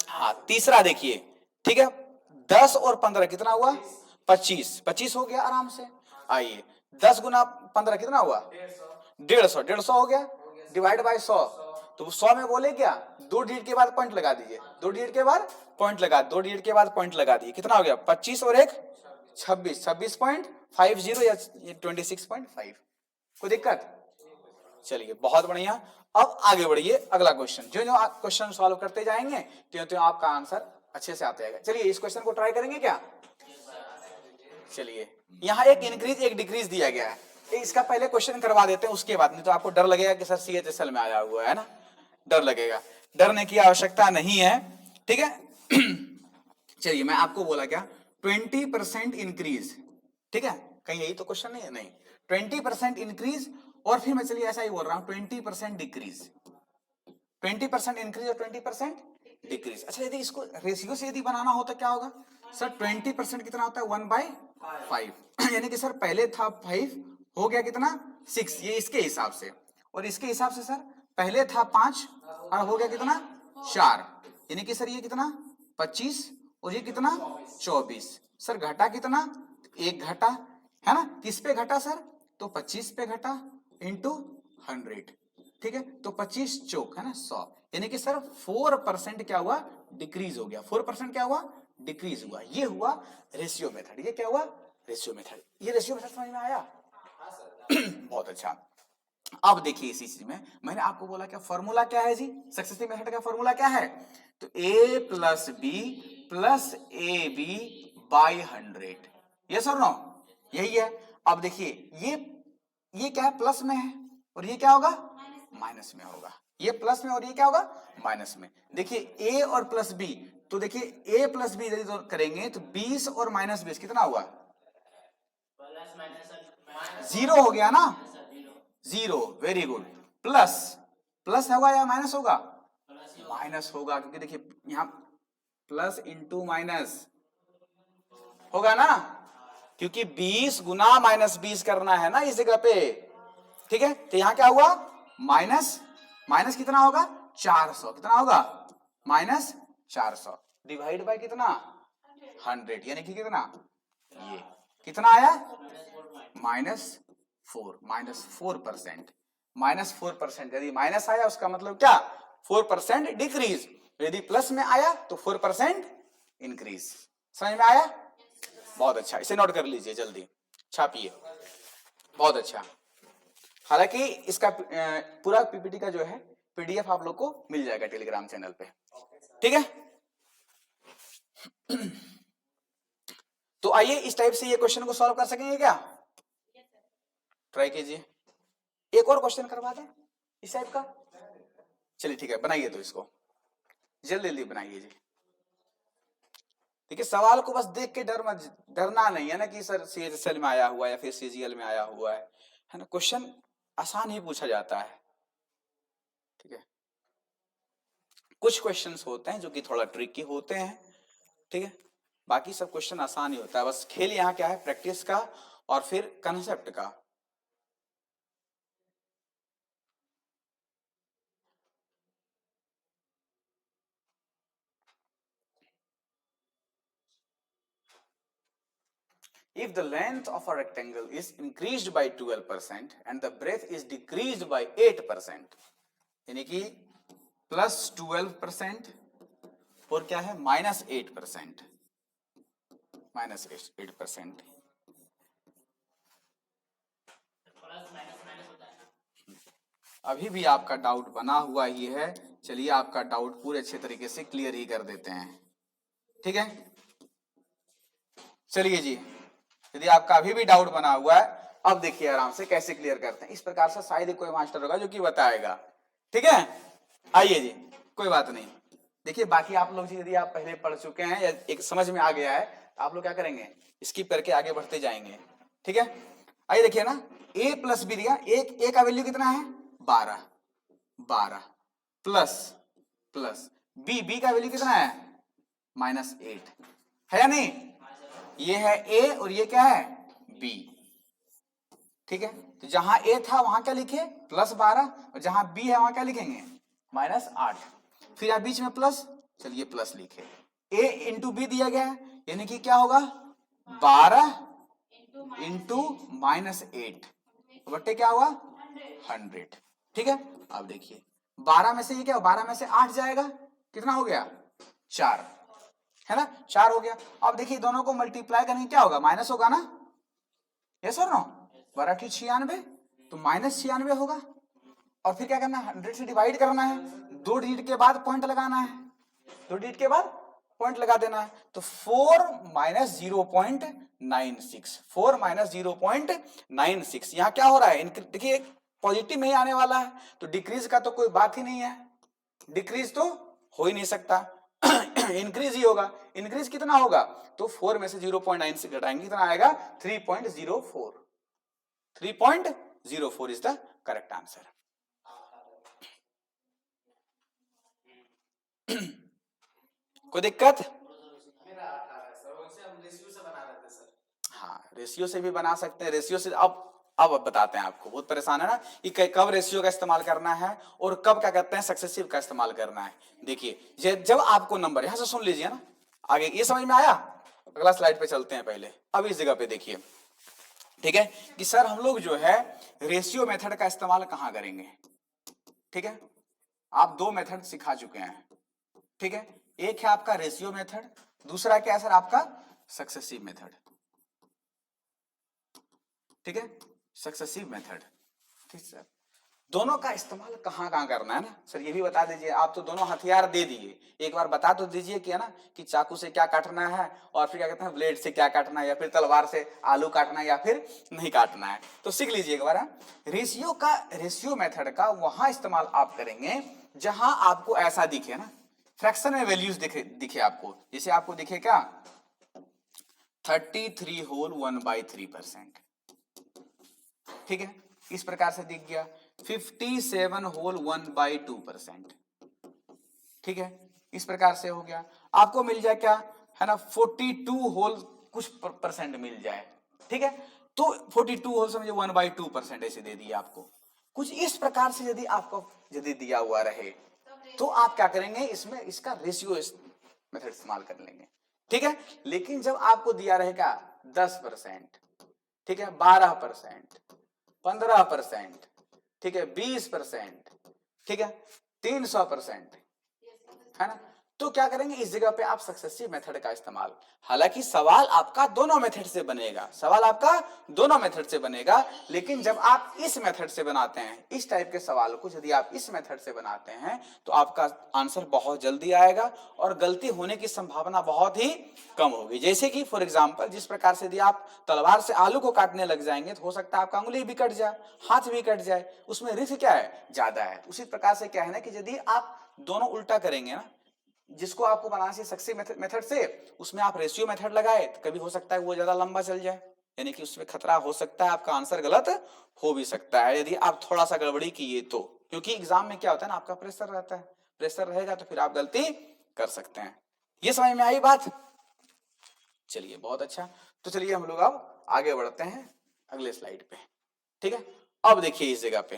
हाँ तीसरा देखिए ठीक है 10 और 15 कितना हुआ 25 हो गया आराम से। आइए 10 गुना 15 कितना हुआ 150 हो गया डिवाइड बाय 100, तो 100 में बोले क्या 2 डिजिट के बाद पॉइंट लगा दीजिए, 2 डिजिट के बाद पॉइंट लगा, 2 डिजिट के बाद पॉइंट लगा दिए कितना हो गया 25 और 1 26.50 या 26.5। कोई दिक्कत। चलिए बहुत बढ़िया, अब आगे बढ़िए अगला क्वेश्चन। जो जो आप क्वेश्चन सॉल्व करते जाएंगे त्यों त्यों आपका आंसर अच्छे से आता जाएगा। चलिए इस क्वेश्चन को ट्राई करेंगे क्या। चलिए यहाँ एक इंक्रीज एक डिक्रीज दिया गया है, इसका पहले क्वेश्चन करवा देते हैं उसके बाद, नहीं तो आपको डर लगेगा कि सर CHSL में आया हुआ है ना, डर लगेगा। डरने की आवश्यकता नहीं है ठीक है। चलिए मैं आपको बोला क्या 20% इंक्रीज, ठीक है कहीं यही तो क्वेश्चन नहीं है, नहीं 20% इंक्रीज और फिर मैं चलिए ऐसा ही बोल रहा हूं 20% डिक्रीज, 20% इंक्रीज और 20% डिक्रीज। अच्छा यदि इसको रेशियो से यदि बनाना हो तो क्या होगा सर 20% कितना होता है 1/5 यानी कि सर पहले था 5 हो गया कितना 6, ये इसके हिसाब से, और इसके हिसाब से सर पहले था 5 और हो गया कितना 4, यानी कि सर ये कितना 25 और ये कितना 24। सर घटा कितना 1 घटा है ना, किस पे घटा सर तो 25 पे घटा इंटू 100, ठीक है तो 25 चौक है ना 100, यानी कि सर 4% क्या हुआ डिक्रीज हो गया, 4% क्या हुआ डिक्रीज हुआ। ये हुआ रेशियो मेथड, ये क्या हुआ रेशियो मेथड। ये रेशियो मेथड समझ में आया। बहुत अच्छा। अब देखिए इसी चीज में मैंने आपको बोला क्या फॉर्मूला क्या है जी, सक्सेसिव मेथड का फॉर्मूला क्या है तो A + B + AB/100। यस और नो, यही है। अब देखिए ये क्या है, प्लस में है और ये क्या होगा, माइनस में होगा। ये प्लस में और ये क्या होगा, माइनस में। देखिए ए और प्लस बी, तो देखिए ए प्लस बी यदि तो करेंगे तो 20 और माइनस 20 कितना हुआ, प्लस माइनस जीरो हो गया ना, zero. Zero, very good. Plus plus होगा या माइनस होगा, प्लस माइनस होगा, क्योंकि देखिए यहां प्लस इंटू माइनस होगा ना, क्योंकि 20 गुना माइनस 20 करना है ना इस जगह पे, ठीक है। तो यहां क्या हुआ, माइनस माइनस कितना होगा, 400, कितना होगा, माइनस 400 डिवाइड बाय कितना, 100, यानी कि कितना, ये कितना आया, -4%। -4%, यदि माइनस आया उसका मतलब क्या, 4% डिक्रीज, यदि प्लस में आया तो 4% इंक्रीज। समझ में आया, बहुत अच्छा, इसे नोट कर लीजिए, जल्दी छापिए, बहुत अच्छा। हालांकि इसका पूरा पीपीटी का जो है पीडीएफ आप लोग को मिल जाएगा टेलीग्राम चैनल पे, ठीक है। तो आइए इस टाइप से ये क्वेश्चन को सॉल्व कर सकेंगे क्या, ट्राई कीजिए। एक और क्वेश्चन करवा दें इस टाइप का, चलिए ठीक है, बनाइए तो इसको जल्दी जल्दी बनाइए जी। देखिए सवाल को बस देख के डरना नहीं है ना कि सर सीएचएसएल में आया हुआ है या फिर सीजीएल में आया हुआ है ना। क्वेश्चन आसान ही पूछा जाता है, ठीक है। कुछ क्वेश्चंस होते हैं जो कि थोड़ा ट्रिकी होते हैं, ठीक है, बाकी सब क्वेश्चन आसान ही होता है। बस खेल यहाँ क्या है, प्रैक्टिस का और फिर कंसेप्ट का। If the length of a rectangle is increased by 12% and the breadth is decreased by 8%, यानी कि +12% और क्या है -8%, -8%। प्लस माइनस माइनस होता है। अभी भी आपका डाउट बना हुआ ही है, चलिए आपका डाउट पूरे अच्छे तरीके से क्लियर ही कर देते हैं, ठीक है। चलिए जी, यदि आपका अभी भी डाउट बना हुआ है, अब देखिए आराम से कैसे क्लियर करते हैं। इस प्रकार से शायद ही कोई मास्टर होगा जो कि बताएगा, ठीक है। आइए जी, कोई बात नहीं। देखिए बाकी आप लोग यदि आप पहले पढ़ चुके हैं या एक समझ में आ गया है, आप लोग क्या करेंगे, स्किप करके आगे बढ़ते जाएंगे, ठीक है। आइए देखिए ना, a प्लस बी दिया, एक ए का वैल्यू कितना है 12 प्लस प्लस बी का वैल्यू कितना है -8 है या नहीं, ये है ए और ये क्या है बी, ठीक है। तो जहां ए था वहां क्या लिखे +12 और जहां बी है वहां क्या लिखेंगे -8, फिर आप बीच में प्लस, चलिए प्लस लिखे, a इंटू बी दिया गया है, यानी कि क्या होगा 12 इंटू -8 बट्टे क्या हुआ 100, ठीक है। अब देखिए 12 में से ये क्या, 12 में से 8 जाएगा, कितना हो गया 4, है ना, 4 हो गया। अब देखिए दोनों को मल्टीप्लाई करेंगे क्या होगा, माइनस होगा ना, यस और नो, 12 की 96 तो -96 होगा। और फिर क्या करना है 100 से डिवाइड करना है, 2 डिजिट के बाद पॉइंट लगाना है, 2 डिजिट के बाद पॉइंट लगा देना है। तो 4 - 0.96, 4 - 0.96, यहां क्या हो रहा है, देखिए पॉजिटिव में ही आने वाला है, तो डिक्रीज का तो कोई बात ही नहीं है, डिक्रीज तो हो ही नहीं सकता इंक्रीज ही होगा। इंक्रीज कितना होगा, तो 4 में से 0.96 घटाएंगे कितना आएगा 3.04, 3.04 इज द करेक्ट आंसर। कोई दिक्कत, हाँ रेशियो से भी बना सकते हैं, रेशियो से अब बताते हैं आपको, बहुत परेशान है ना कि कब रेशियो का इस्तेमाल करना है और कब क्या कहते हैं सक्सेसिव का इस्तेमाल करना है। देखिए जब आपको नंबर, यहां से सुन लीजिए ना, आगे ये समझ में आया, अगला स्लाइड पे चलते हैं पहले। अब इस जगह पे देखिए, ठीक है, कि सर हम लोग जो है रेशियो मेथड का इस्तेमाल कहां करेंगे, ठीक है। आप 2 मेथड सिखा चुके हैं, ठीक है, एक है आपका रेशियो मेथड, दूसरा क्या है सर आपका सक्सेसिव मेथड, ठीक है, सक्सेसिव मेथड, ठीक सर। दोनों का इस्तेमाल कहाँ कहाँ करना है ना सर, ये भी बता दीजिए। आप तो दोनों हथियार दे दिए, एक बार बता तो दीजिए कि है ना, कि चाकू से क्या काटना है और फिर क्या कहते हैं ब्लेड से क्या काटना है, या फिर तलवार से आलू काटना है या फिर नहीं काटना है। तो सीख लीजिए एक बार। रेशियो मेथड का वहां इस्तेमाल आप करेंगे जहां आपको ऐसा दिखे ना, फ्रैक्शन में वैल्यूज दिखे आपको। जैसे आपको दिखे क्या 33 होल 1/3%, ठीक है, इस प्रकार से दिख गया। 57 होल 1/2%, ठीक है, इस प्रकार से हो गया। आपको मिल जाए क्या है ना 42 होल कुछ परसेंट मिल जाए, ठीक है। तो 42 होल समझे 1/2% ऐसे दे दिया आपको। कुछ इस प्रकार से यदि आपको यदि दिया हुआ रहे तो आप क्या करेंगे, इसमें इसका रेशियो मेथड इस्तेमाल कर लेंगे, ठीक है। लेकिन जब आपको दिया रहेगा 10%, ठीक है, 12%, 15%, ठीक है, 20%, ठीक है, 300%, है ना, तो क्या करेंगे इस जगह पे आप सक्सेसिव मेथड का इस्तेमाल। हालांकि सवाल आपका दोनों मेथड से बनेगा, सवाल आपका दोनों मेथड से बनेगा, लेकिन जब आप इस मेथड से बनाते हैं, इस टाइप के सवाल को यदि आप इस मेथड से बनाते हैं तो आपका आंसर बहुत जल्दी आएगा और गलती होने की संभावना बहुत ही कम होगी। जैसे कि फॉर एग्जांपल जिस प्रकार से यदि आप तलवार से आलू को काटने लग जाएंगे तो हो सकता है आपका उंगली भी कट जाए, हाथ भी कट जाए, उसमें रिस्क क्या है, ज्यादा है। उसी प्रकार से क्या है ना कि यदि आप दोनों उल्टा करेंगे ना, जिसको आपको बनाना चाहिए सक्सेसिव मेथड से, उसमें आप रेशियो मेथड लगाए तो कभी हो सकता है वो ज्यादा लंबा चल जाए, यानी कि उसमें खतरा हो सकता है आपका आंसर गलत हो भी सकता है यदि आप थोड़ा सा गड़बड़ी किए तो। क्योंकि एग्जाम में क्या होता है ना, आपका प्रेशर रहता है, प्रेशर रहेगा तो फिर आप गलती कर सकते हैं। ये समझ में आई बात? चलिए बहुत अच्छा। तो चलिए हम लोग अब आगे बढ़ते हैं अगले स्लाइड पे, ठीक है। अब देखिए इस जगह पे,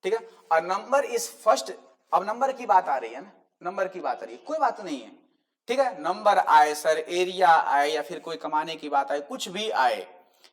ठीक है, और नंबर इज फर्स्ट। अब नंबर की बात आ रही है ना, नंबर की बात आ रही है, कोई बात नहीं है, ठीक है। नंबर आए सर, एरिया आए या फिर कोई कमाने की बात आए, कुछ भी आए,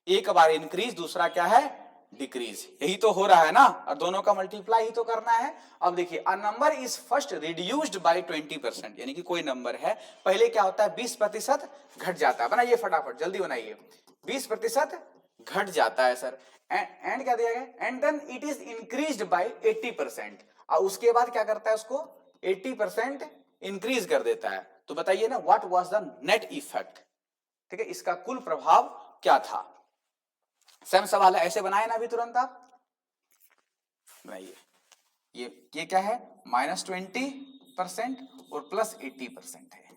एक बार इंक्रीज दूसरा क्या है डिक्रीज, यही तो हो रहा है ना, और दोनों का मल्टीप्लाई ही तो करना है। अब देखिए a number is first reduced by 20%, यानी कि कोई नंबर है पहले क्या होता है 20% घट जाता है। बनाइए फटाफट जल्दी बनाइए, 20% घट जाता है सर, एंड क्या दिया गया, and then it is increased by 80%, और उसके बाद क्या करता है उसको 80% इंक्रीज कर देता है। तो बताइए ना what was the net effect, ठीक है, इसका कुल प्रभाव क्या था। सेम सवाल है, ऐसे बनाए ना अभी तुरंत आप बनाइए। ये क्या है -20% और +80% है।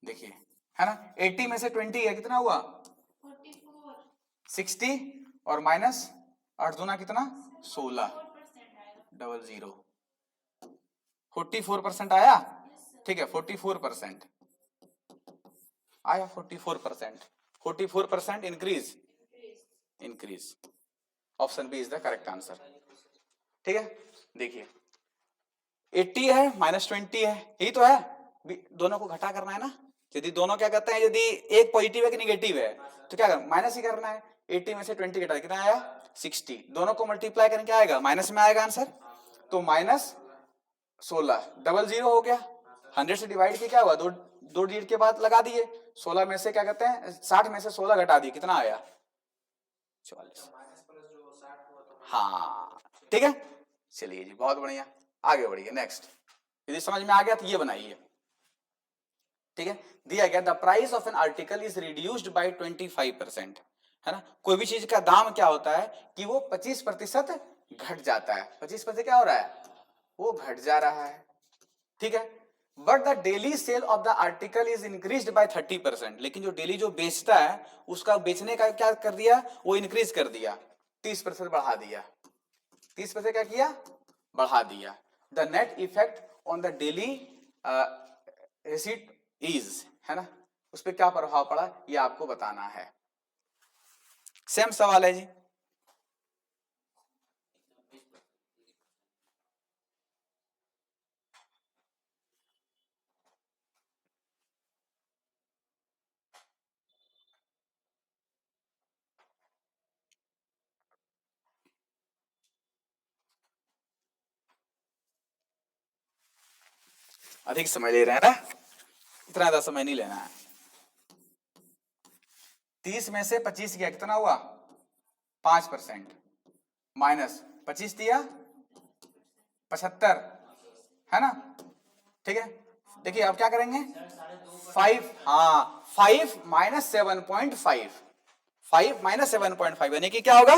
देखिए है ना, 80 में से 20 है कितना हुआ 60, और माइनस 8 दूना कितना 16, 00, 44% आया, ठीक है 44% आया, 44%, 44% increase, increase, option B is the correct answer, ठीक है। देखिए 80 है -20 है, यही तो है, दोनों को घटा करना है ना। यदि दोनों क्या कहते हैं, यदि एक पॉजिटिव है कि निगेटिव है तो क्या करना, माइनस ही करना है। 80 में से 20 घटा कितना आया 60, दोनों को मल्टीप्लाई करें क्या आएगा माइनस में आएगा आंसर, तो -16, 00 हो गया, 100 से डिवाइड किया क्या हुआ, दो डिजिट के बाद लगा दिए, 16 में से क्या कहते हैं 60 में से 16 घटा दिए कितना आया 44, हाँ ठीक है। चलिए जी बहुत बढ़िया, आगे बढ़िए नेक्स्ट। यदि समझ में आ गया तो ये बनाइए, ठीक है। दिया गया the price of an article is reduced by 25%, है ना, कोई भी चीज का दाम क्या होता है कि वो 25% घट जाता है, 25% क्या हो रहा है वो घट जा रहा है, ठीक है। But the daily cell of the article is increased bye 30%, लेकिन जो डेली जो बेचता है उसका बेचने का क्या कर दिया वो इंक्रीज कर दिया, 30% बढ़ा दिया, 30% क्या किया बढ़ा दिया। The net effect on the daily receipt is, है ना, उस पर क्या प्रभाव पड़ा ये आपको बताना है। सेम सवाल है जी, अधिक समय ले रहे हैं ना, इतना ज्यादा समय नहीं लेना है। 30 में से 25 गया, कितना हुआ 5%, माइनस 25 दिया 75, है ना। ठीक है, देखिए अब क्या करेंगे, 5, हाँ 5 माइनस 7.5, 5 माइनस 7.5 यानी कि क्या होगा,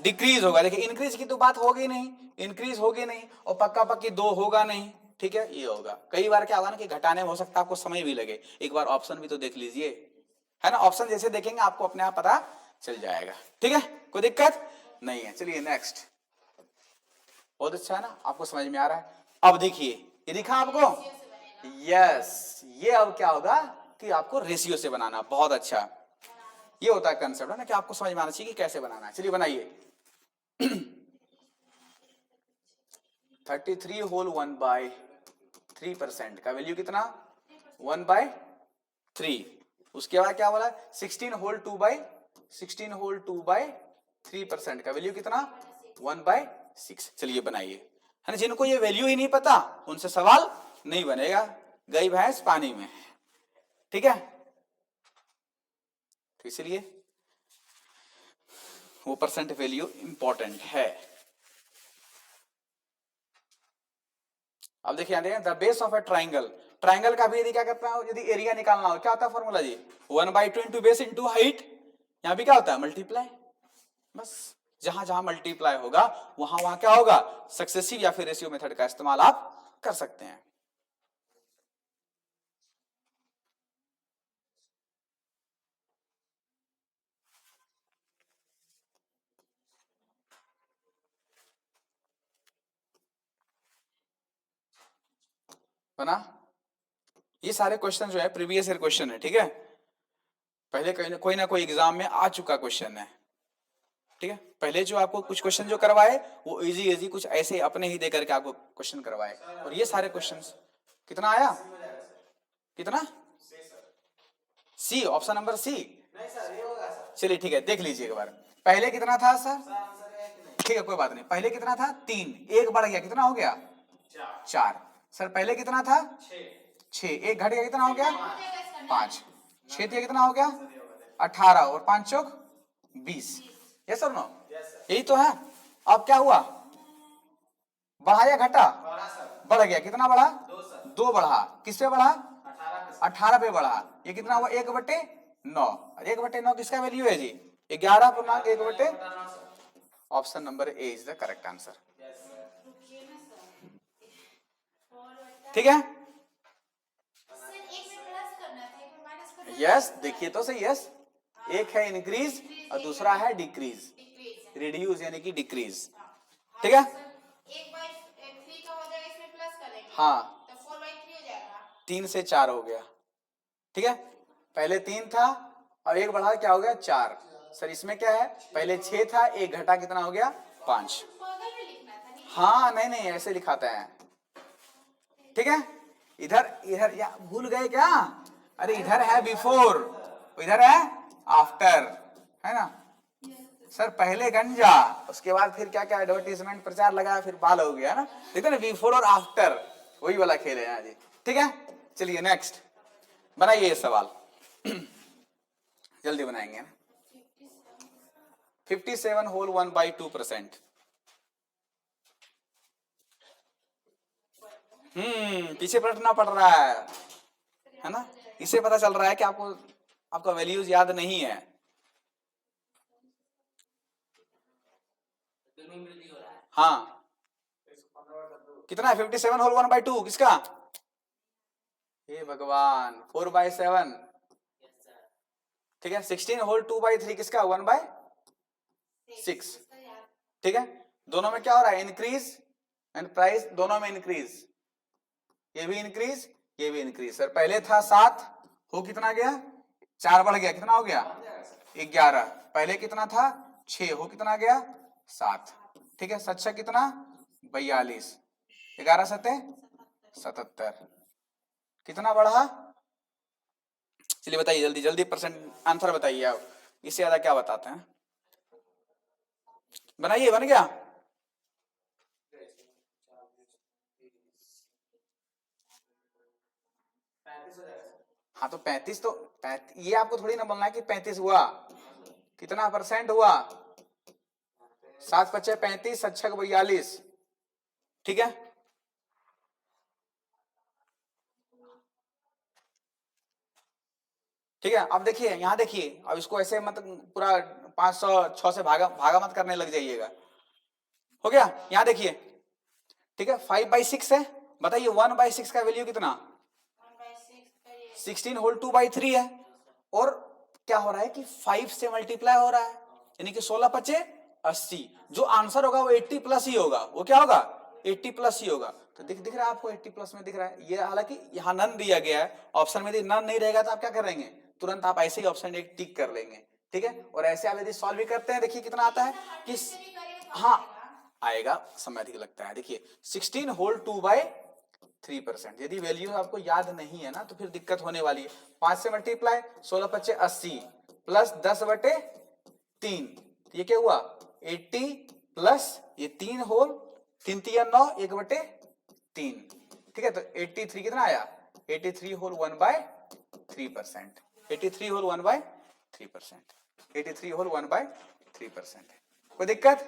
डिक्रीज होगा। देखिए इंक्रीज की तो बात होगी नहीं, इंक्रीज होगी नहीं, और पक्का पक्की 2 होगा नहीं। ठीक है, ये होगा। कई बार क्या होगा ना कि घटाने में हो सकता है आपको समय भी लगे, एक बार ऑप्शन भी तो देख लीजिए, है ना। ऑप्शन जैसे देखेंगे आपको अपने आप पता चल जाएगा। ठीक है, कोई दिक्कत नहीं है। चलिए नेक्स्ट, बहुत अच्छा है ना, आपको समझ में आ रहा है। अब देखिए ये दिखा आपको, यस, ये अब क्या होगा कि आपको रेशियो से बनाना, बहुत अच्छा। ये होता है कंसेप्ट, है ना, कि आपको समझ में आना चाहिए कि कैसे बनाना है। चलिए बनाइए। 33 होल 1/3% का वैल्यू कितना, 1/3। उसके बाद क्या बोला, 16 होल 2/3% का वैल्यू कितना, 1/6। चलिए बनाइए, है ना। जिनको ये वैल्यू ही नहीं पता उनसे सवाल नहीं बनेगा, गई भैंस पानी में। ठीक है, तो इसलिए वो परसेंट वैल्यू इंपॉर्टेंट है। अब देखिए the base of A triangle, triangle का भी यदि क्या करता है, यदि एरिया निकालना हो, क्या होता है फॉर्मूला जी, 1/2 इंटू बेस इंटू हाइट। यहां भी क्या होता है, मल्टीप्लाई। बस जहां जहां मल्टीप्लाई होगा वहां वहां क्या होगा, सक्सेसिव या फिर रेशियो मेथड का इस्तेमाल आप कर सकते हैं। बना, ये सारे क्वेश्चन जो है प्रीवियस ईयर क्वेश्चन है। ठीक है, पहले कोई ना कोई एग्जाम में आ चुका क्वेश्चन है। ठीक है, पहले जो आपको कुछ क्वेश्चन जो करवाए वो इजी इजी कुछ ऐसे अपने ही दे करके आपको क्वेश्चन करवाए, और ये सारे क्वेश्चंस कितना आया, कितना, सी, ऑप्शन नंबर सी। चलिए ठीक है, देख लीजिए एक बार, पहले कितना था सर, ठीक है कोई बात नहीं, पहले कितना था 3, एक बढ़ गया, कितना हो गया 4। सर पहले कितना था 6, एक घट गया, कितना हो गया 5, 6 दिया कितना हो गया 18, और 5 चौक 20। यस सर नो, यही तो है। अब क्या हुआ, बढ़ा या घटा, बढ़ गया, कितना बढ़ा 2 बढ़ा, किस पे बढ़ा 18 पे बढ़ा। ये कितना हुआ 1/9, 1/9 किसका वैल्यू है जी, 11.1/। Option number A is the correct answer. ठीक है, यस देखिए तो सही, यस, एक है इंक्रीज और दूसरा है डिक्रीज, रिड्यूस यानी कि डिक्रीज। ठीक है, हाँ 3 से 4 हो गया। ठीक है, पहले 3 था और एक बढ़ा क्या हो गया 4। सर इसमें क्या है, पहले 6 था, एक घटा, कितना हो गया 5। हाँ नहीं नहीं ऐसे लिखाते हैं। ठीक है, इधर इधर या भूल गए क्या, अरे इधर है बिफोर, इधर है आफ्टर, है ना। सर पहले गंजा, उसके बाद फिर क्या क्या एडवर्टीजमेंट प्रचार लगाया, फिर बाल हो गया ना, देखते ना, बिफोर और आफ्टर, वही वाला खेल है यहाँ जी। ठीक है, चलिए नेक्स्ट बनाइए ये सवाल। जल्दी बनाएंगे ना। 57 होल 1/2%। पीछे पलटना पड़ रहा है ना, इससे पता चल रहा है कि आपको आपका वैल्यूज याद नहीं है। हाँ कितना है 57 होल 1/2 किसका, हे भगवान 4/7। ठीक है, 16 होल 2/3 किसका 1/6। ठीक है, दोनों में क्या हो रहा है, इंक्रीज एंड प्राइस, दोनों में इंक्रीज, ये भी इंक्रीज ये भी इंक्रीज। सर पहले था 7, हो कितना गया 4 बढ़ गया, कितना हो गया 11। पहले कितना था 6, हो कितना गया 7। ठीक है, 7 कितना 42, 11 7 77, कितना बढ़ा। चलिए बताइए जल्दी जल्दी परसेंट आंसर बताइए आप, इससे ज्यादा क्या बताते हैं, बनाइए, बन गया। हाँ तो 35 तो ये आपको थोड़ी ना बोलना है कि 35 हुआ, कितना परसेंट हुआ, 7 पच्चे 35, 7 छक 42, ठीक है। ठीक है, अब देखिए यहां देखिए, अब इसको ऐसे मत पूरा 506 से भागा भागा मत करने लग जाइएगा। हो गया, यहां देखिए, ठीक है, 5/6 है, बताइए 1/6 का वैल्यू कितना, 16 होल 2/3 है, और क्या हो रहा है कि 5 से मल्टीप्लाई हो रहा है, यानी कि 16 पचे 80, जो आंसर होगा वो 80 प्लस ही होगा, वो क्या होगा 80 प्लस ही होगा। तो दिख रहा है आपको 80 प्लस में दिख रहा है ये, हालांकि यहाँ नन दिया गया है ऑप्शन में, यदि नन नहीं रहेगा तो आप क्या करेंगे, तुरंत आप ऐसे ही ऑप्शन एक टिक कर लेंगे, ठीक है। और ऐसे आप यदि सॉल्व भी करते हैं, देखिए कितना आता है कि हाँ आएगा, समय अधिक लगता है। देखिए 16 होल 2/3%, यदि वैल्यू आपको याद नहीं है ना तो फिर दिक्कत होने वाली है। 5 से मल्टीप्लाई, 16 पच्चे 80 प्लस 10/3, ये क्या हुआ 80 प्लस ये 3 होल 3 तिया 9, 1/3, ठीक है। तो 83 कितना आया, 83 होल 1/3%, 83 होल 1/3%, 83 होल 1/3%, कोई दिक्कत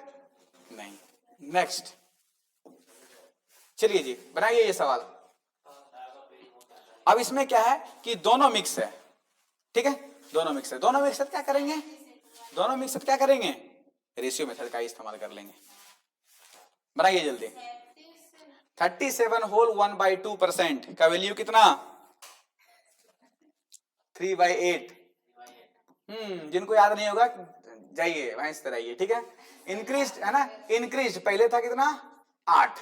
नहीं। नेक्स्ट, चलिए जी बनाइए ये सवाल। अब इसमें क्या है कि दोनों मिक्स है, ठीक है, दोनों मिक्स है, दोनों मिक्स है, क्या करेंगे, दोनों मिक्स है, क्या करेंगे, रेशियो मेथड का इस्तेमाल कर लेंगे। बनाइए जल्दी। 37 होल 1/2% का वैल्यू कितना, 3/8। जिनको याद नहीं होगा जाइए वहां इस तरह आइए, ठीक है। इंक्रीज है ना, इंक्रीज पहले था कितना 8,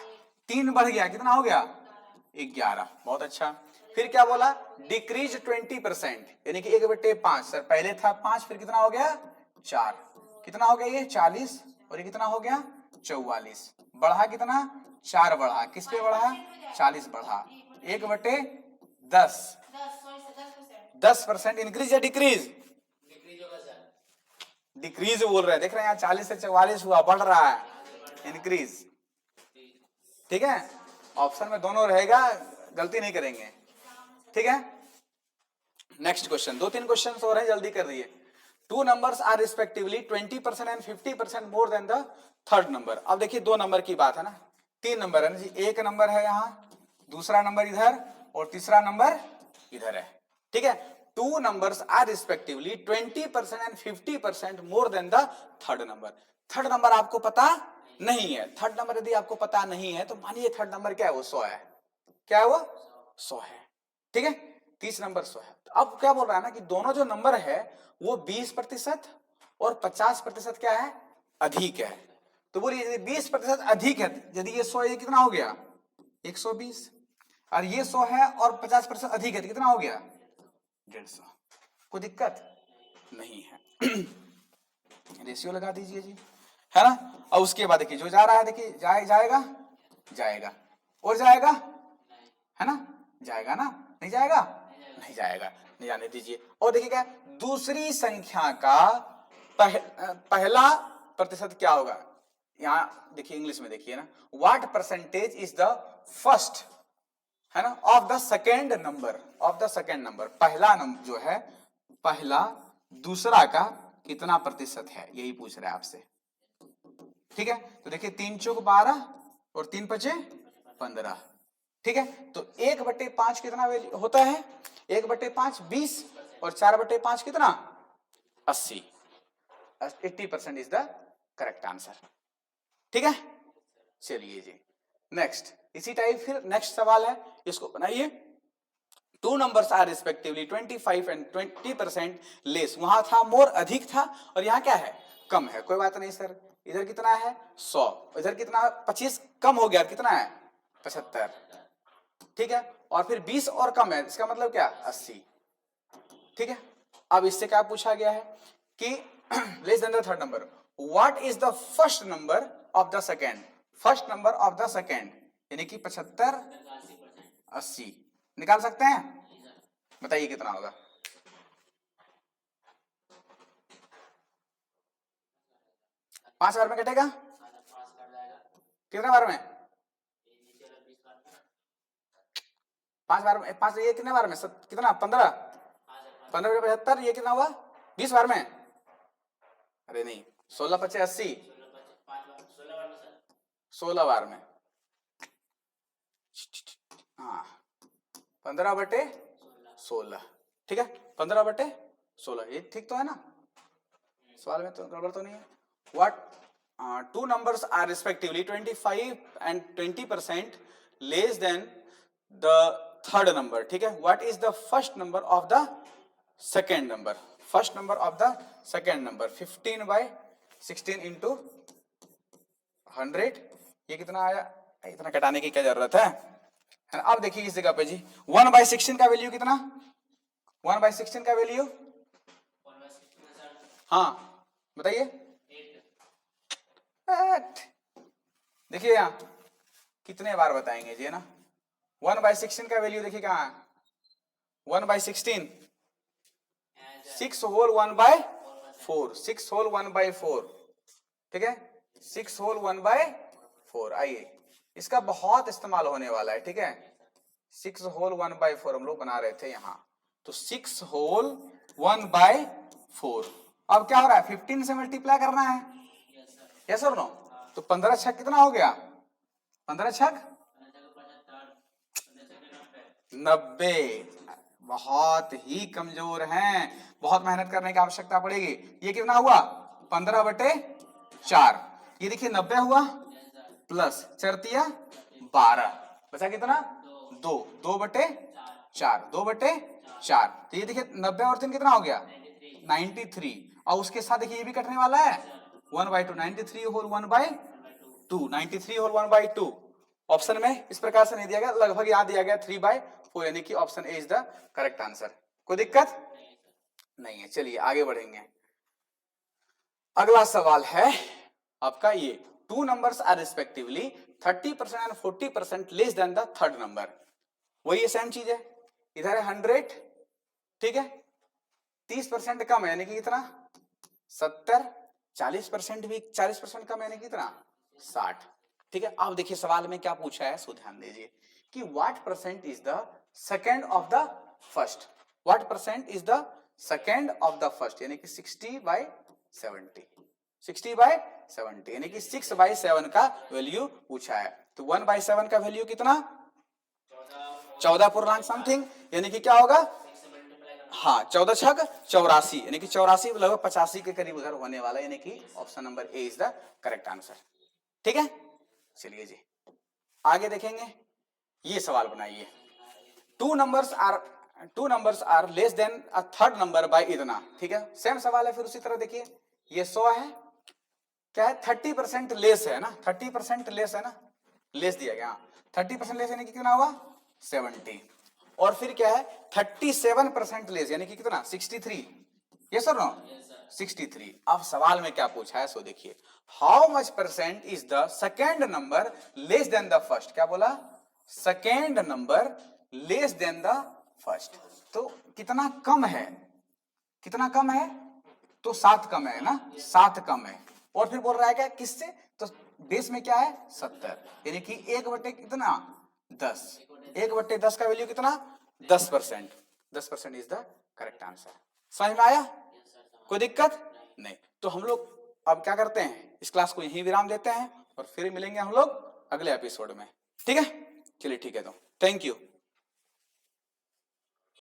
3 बढ़ गया, कितना हो गया 11, बहुत अच्छा। फिर क्या बोला, डिक्रीज 20%, यानी कि 1/5, सर पहले था 5, फिर कितना हो गया 4, कितना हो गया ये 40, और ये कितना हो गया 44, बढ़ा कितना 4 बढ़ा, किस पे बढ़ा 40 बढ़ा, 1/10, 10% इंक्रीज या डिक्रीज, डिक्रीज बोल रहे हैं, देख रहे हैं यहाँ 40 से 44 हुआ, बढ़ रहा है, इंक्रीज, ठीक है। ऑप्शन में दोनों रहेगा, गलती नहीं करेंगे, ठीक है। नेक्स्ट क्वेश्चन, 2-3 क्वेश्चन और हैं, जल्दी कर दिए। 2 numbers are respectively 20% and 50% more than the third number. अब देखिए 2 नंबर की बात है ना, 3 नंबर है ना जी, एक नंबर है यहाँ, दूसरा नंबर इधर, और तीसरा नंबर इधर है, ठीक है। 2 numbers are respectively 20% and 50% more than the third number. Third number आपको पता नहीं है, थर्ड नंबर यदि आपको पता नहीं है तो मानिए थर्ड नंबर क्या है, वो 100 है, क्या है वो 100 है, ठीक है। 30 नंबर 100 है। अब क्या बोल रहा है ना कि दोनों जो नंबर है वो 20% और 50% क्या है, अधिक है। तो बोलिए यदि 20% अधिक है, यदि ये 100 ये कितना हो गया 120, और ये 100 है और 50% अधिक है तो कितना हो गया 150, कोई दिक्कत नहीं है। रेशियो लगा दीजिए जी, है ना। और उसके बाद देखिए जो जा रहा है, देखिए जाएगा जाएगा और जाएगा, है ना, जाएगा ना, नहीं जाएगा, नहीं जाएगा, नहीं जाने दीजिए। और देखिए क्या, दूसरी संख्या का पहला प्रतिशत क्या होगा, यहां देखिए इंग्लिश में देखिए ना, what percentage is the first, है ना, of the second number, of the second number, पहला नंबर जो है, पहला दूसरा का कितना प्रतिशत है, यही पूछ रहा है आपसे, ठीक है। तो देखिए 3 चौक 12 और 3 पचे 15, ठीक है। तो 1/5 कितना होता है, 1/5 20, और 4/5 कितना 80, 80% इज द करेक्ट आंसर, ठीक है। चलिए जी नेक्स्ट, इसी टाइप फिर नेक्स्ट सवाल है, इसको बनाइए। 2 numbers are respectively 25 and 20% less, वहां था मोर अधिक था, और यहाँ क्या है कम है, कोई बात नहीं सर, इधर कितना है 100, इधर कितना 25 कम हो गया, कितना है 75, ठीक है। और फिर 20 और कम है, इसका मतलब क्या 80, ठीक है। अब इससे क्या पूछा गया है कि less than the third number, what is the first number of the second, first number of the second, यानी कि 75 80 निकाल सकते हैं, बताइए कितना होगा, पांच बार में कटेगा, कितने बार में 5 बार में, 5 ये कितने बार में, कितना 15, 15 बटे 75, ये कितना हुआ 20 बार में, अरे नहीं 16 × 5 = 80, 16 बार में, हाँ 15 बटे 16, ठीक है 15 बटे 16, ये ठीक तो है ना, सवाल में तो गड़बड़ तो नहीं है। What two numbers are respectively 25 and 20% less than the third number, ठीक है। What is the first number of the second number, first number of the second number, 15/16 × 100, ये कितना आया, इतना कटाने की क्या जरूरत है ना। अब देखिए इस जगह पे जी 1/16 का वैल्यू कितना, 1/16 का वैल्यू, हाँ बताइए, देखिए यहाँ कितने बार बताएंगे जी, है ना। 1/16 का वैल्यू देखिए कहाँ है, 1/16, 6 होल 1/4, 6 होल 1/4, ठीक है 6 होल 1/4। आइए इसका बहुत इस्तेमाल होने वाला है, ठीक है 6 होल 1/4 हम लोग बना रहे थे यहाँ, तो 6 होल 1/4। अब क्या हो रहा है, 15 से मल्टीप्लाई करना है, यस और नो, तो 15 छक कितना हो गया, 15 छक 90। बहुत ही कमजोर हैं, बहुत मेहनत करने की आवश्यकता पड़ेगी। ये कितना हुआ 15/4, ये देखिए 90 हुआ, प्लस 4 × 12, बचा कितना 2, 2/4, 2/4, तो ये देखिए 90 और 3 कितना हो गया 93, और उसके साथ देखिए ये भी कटने वाला है 1/2, 93 होल 1/2, 93 होल 1/2। ऑप्शन में इस प्रकार से नहीं दिया गया, लगभग यहाँ दिया गया 3/4, यानी कि option A is the correct answer. कोई दिक्कत नहीं है, चलिए आगे बढ़ेंगे। अगला सवाल है आपका ये, two numbers are respectively 30% and 40% less than the third number. वही सेम चीज है, इधर है 100, ठीक है 30% कम है यानी कि कितना 70, 40% भी 40% कम है यानी कि कितना 60, ठीक है। अब देखिए सवाल में क्या पूछा है, सो ध्यान दीजिए कि what percent is the second of the first, what percent is the second of the first, यानी कि 60/70, 60/70 यानी कि 6/7 का वैल्यू पूछा है। तो 1/7 का वैल्यू कितना 14 पूर्णांक समथिंग, यानी कि क्या होगा, हाँ 14 छक 84, यानी कि 84 लगभग 85 के करीब उधर होने वाला, यानी कि option number A is the correct answer, ठीक है। चलिए जी आगे देखेंगे, ये सवाल बनाइए, two numbers are less than a third number by इतना, ठीक है सेम सवाल है, फिर उसी तरह देखिए ये 100 है, क्या है 30% लेस है ना, 30% लेस है ना, लेस दिया गया 30% लेस यानी कि कितना हुआ 70, और फिर क्या है 37% लेस यानी कि कितना 63, यस और नो 63। अब सवाल में क्या पूछा है सो देखिए, how much percent is the second number less than the first, क्या बोला second number less than the first, तो कितना कम है, कितना कम है, तो 7 कम है ना, 7 कम है, और फिर बोल रहा है क्या किससे, तो बेस में क्या है 70, यानी कि 1/10, 1/10 का वैल्यू कितना 10%, 10% इज द करेक्ट आंसर। समझ में आया, कोई दिक्कत नहीं। तो हम लोग अब क्या करते हैं, इस क्लास को यहीं विराम देते हैं और फिर मिलेंगे हम लोग अगले एपिसोड में, ठीक है। चलिए ठीक है, तो थैंक यू।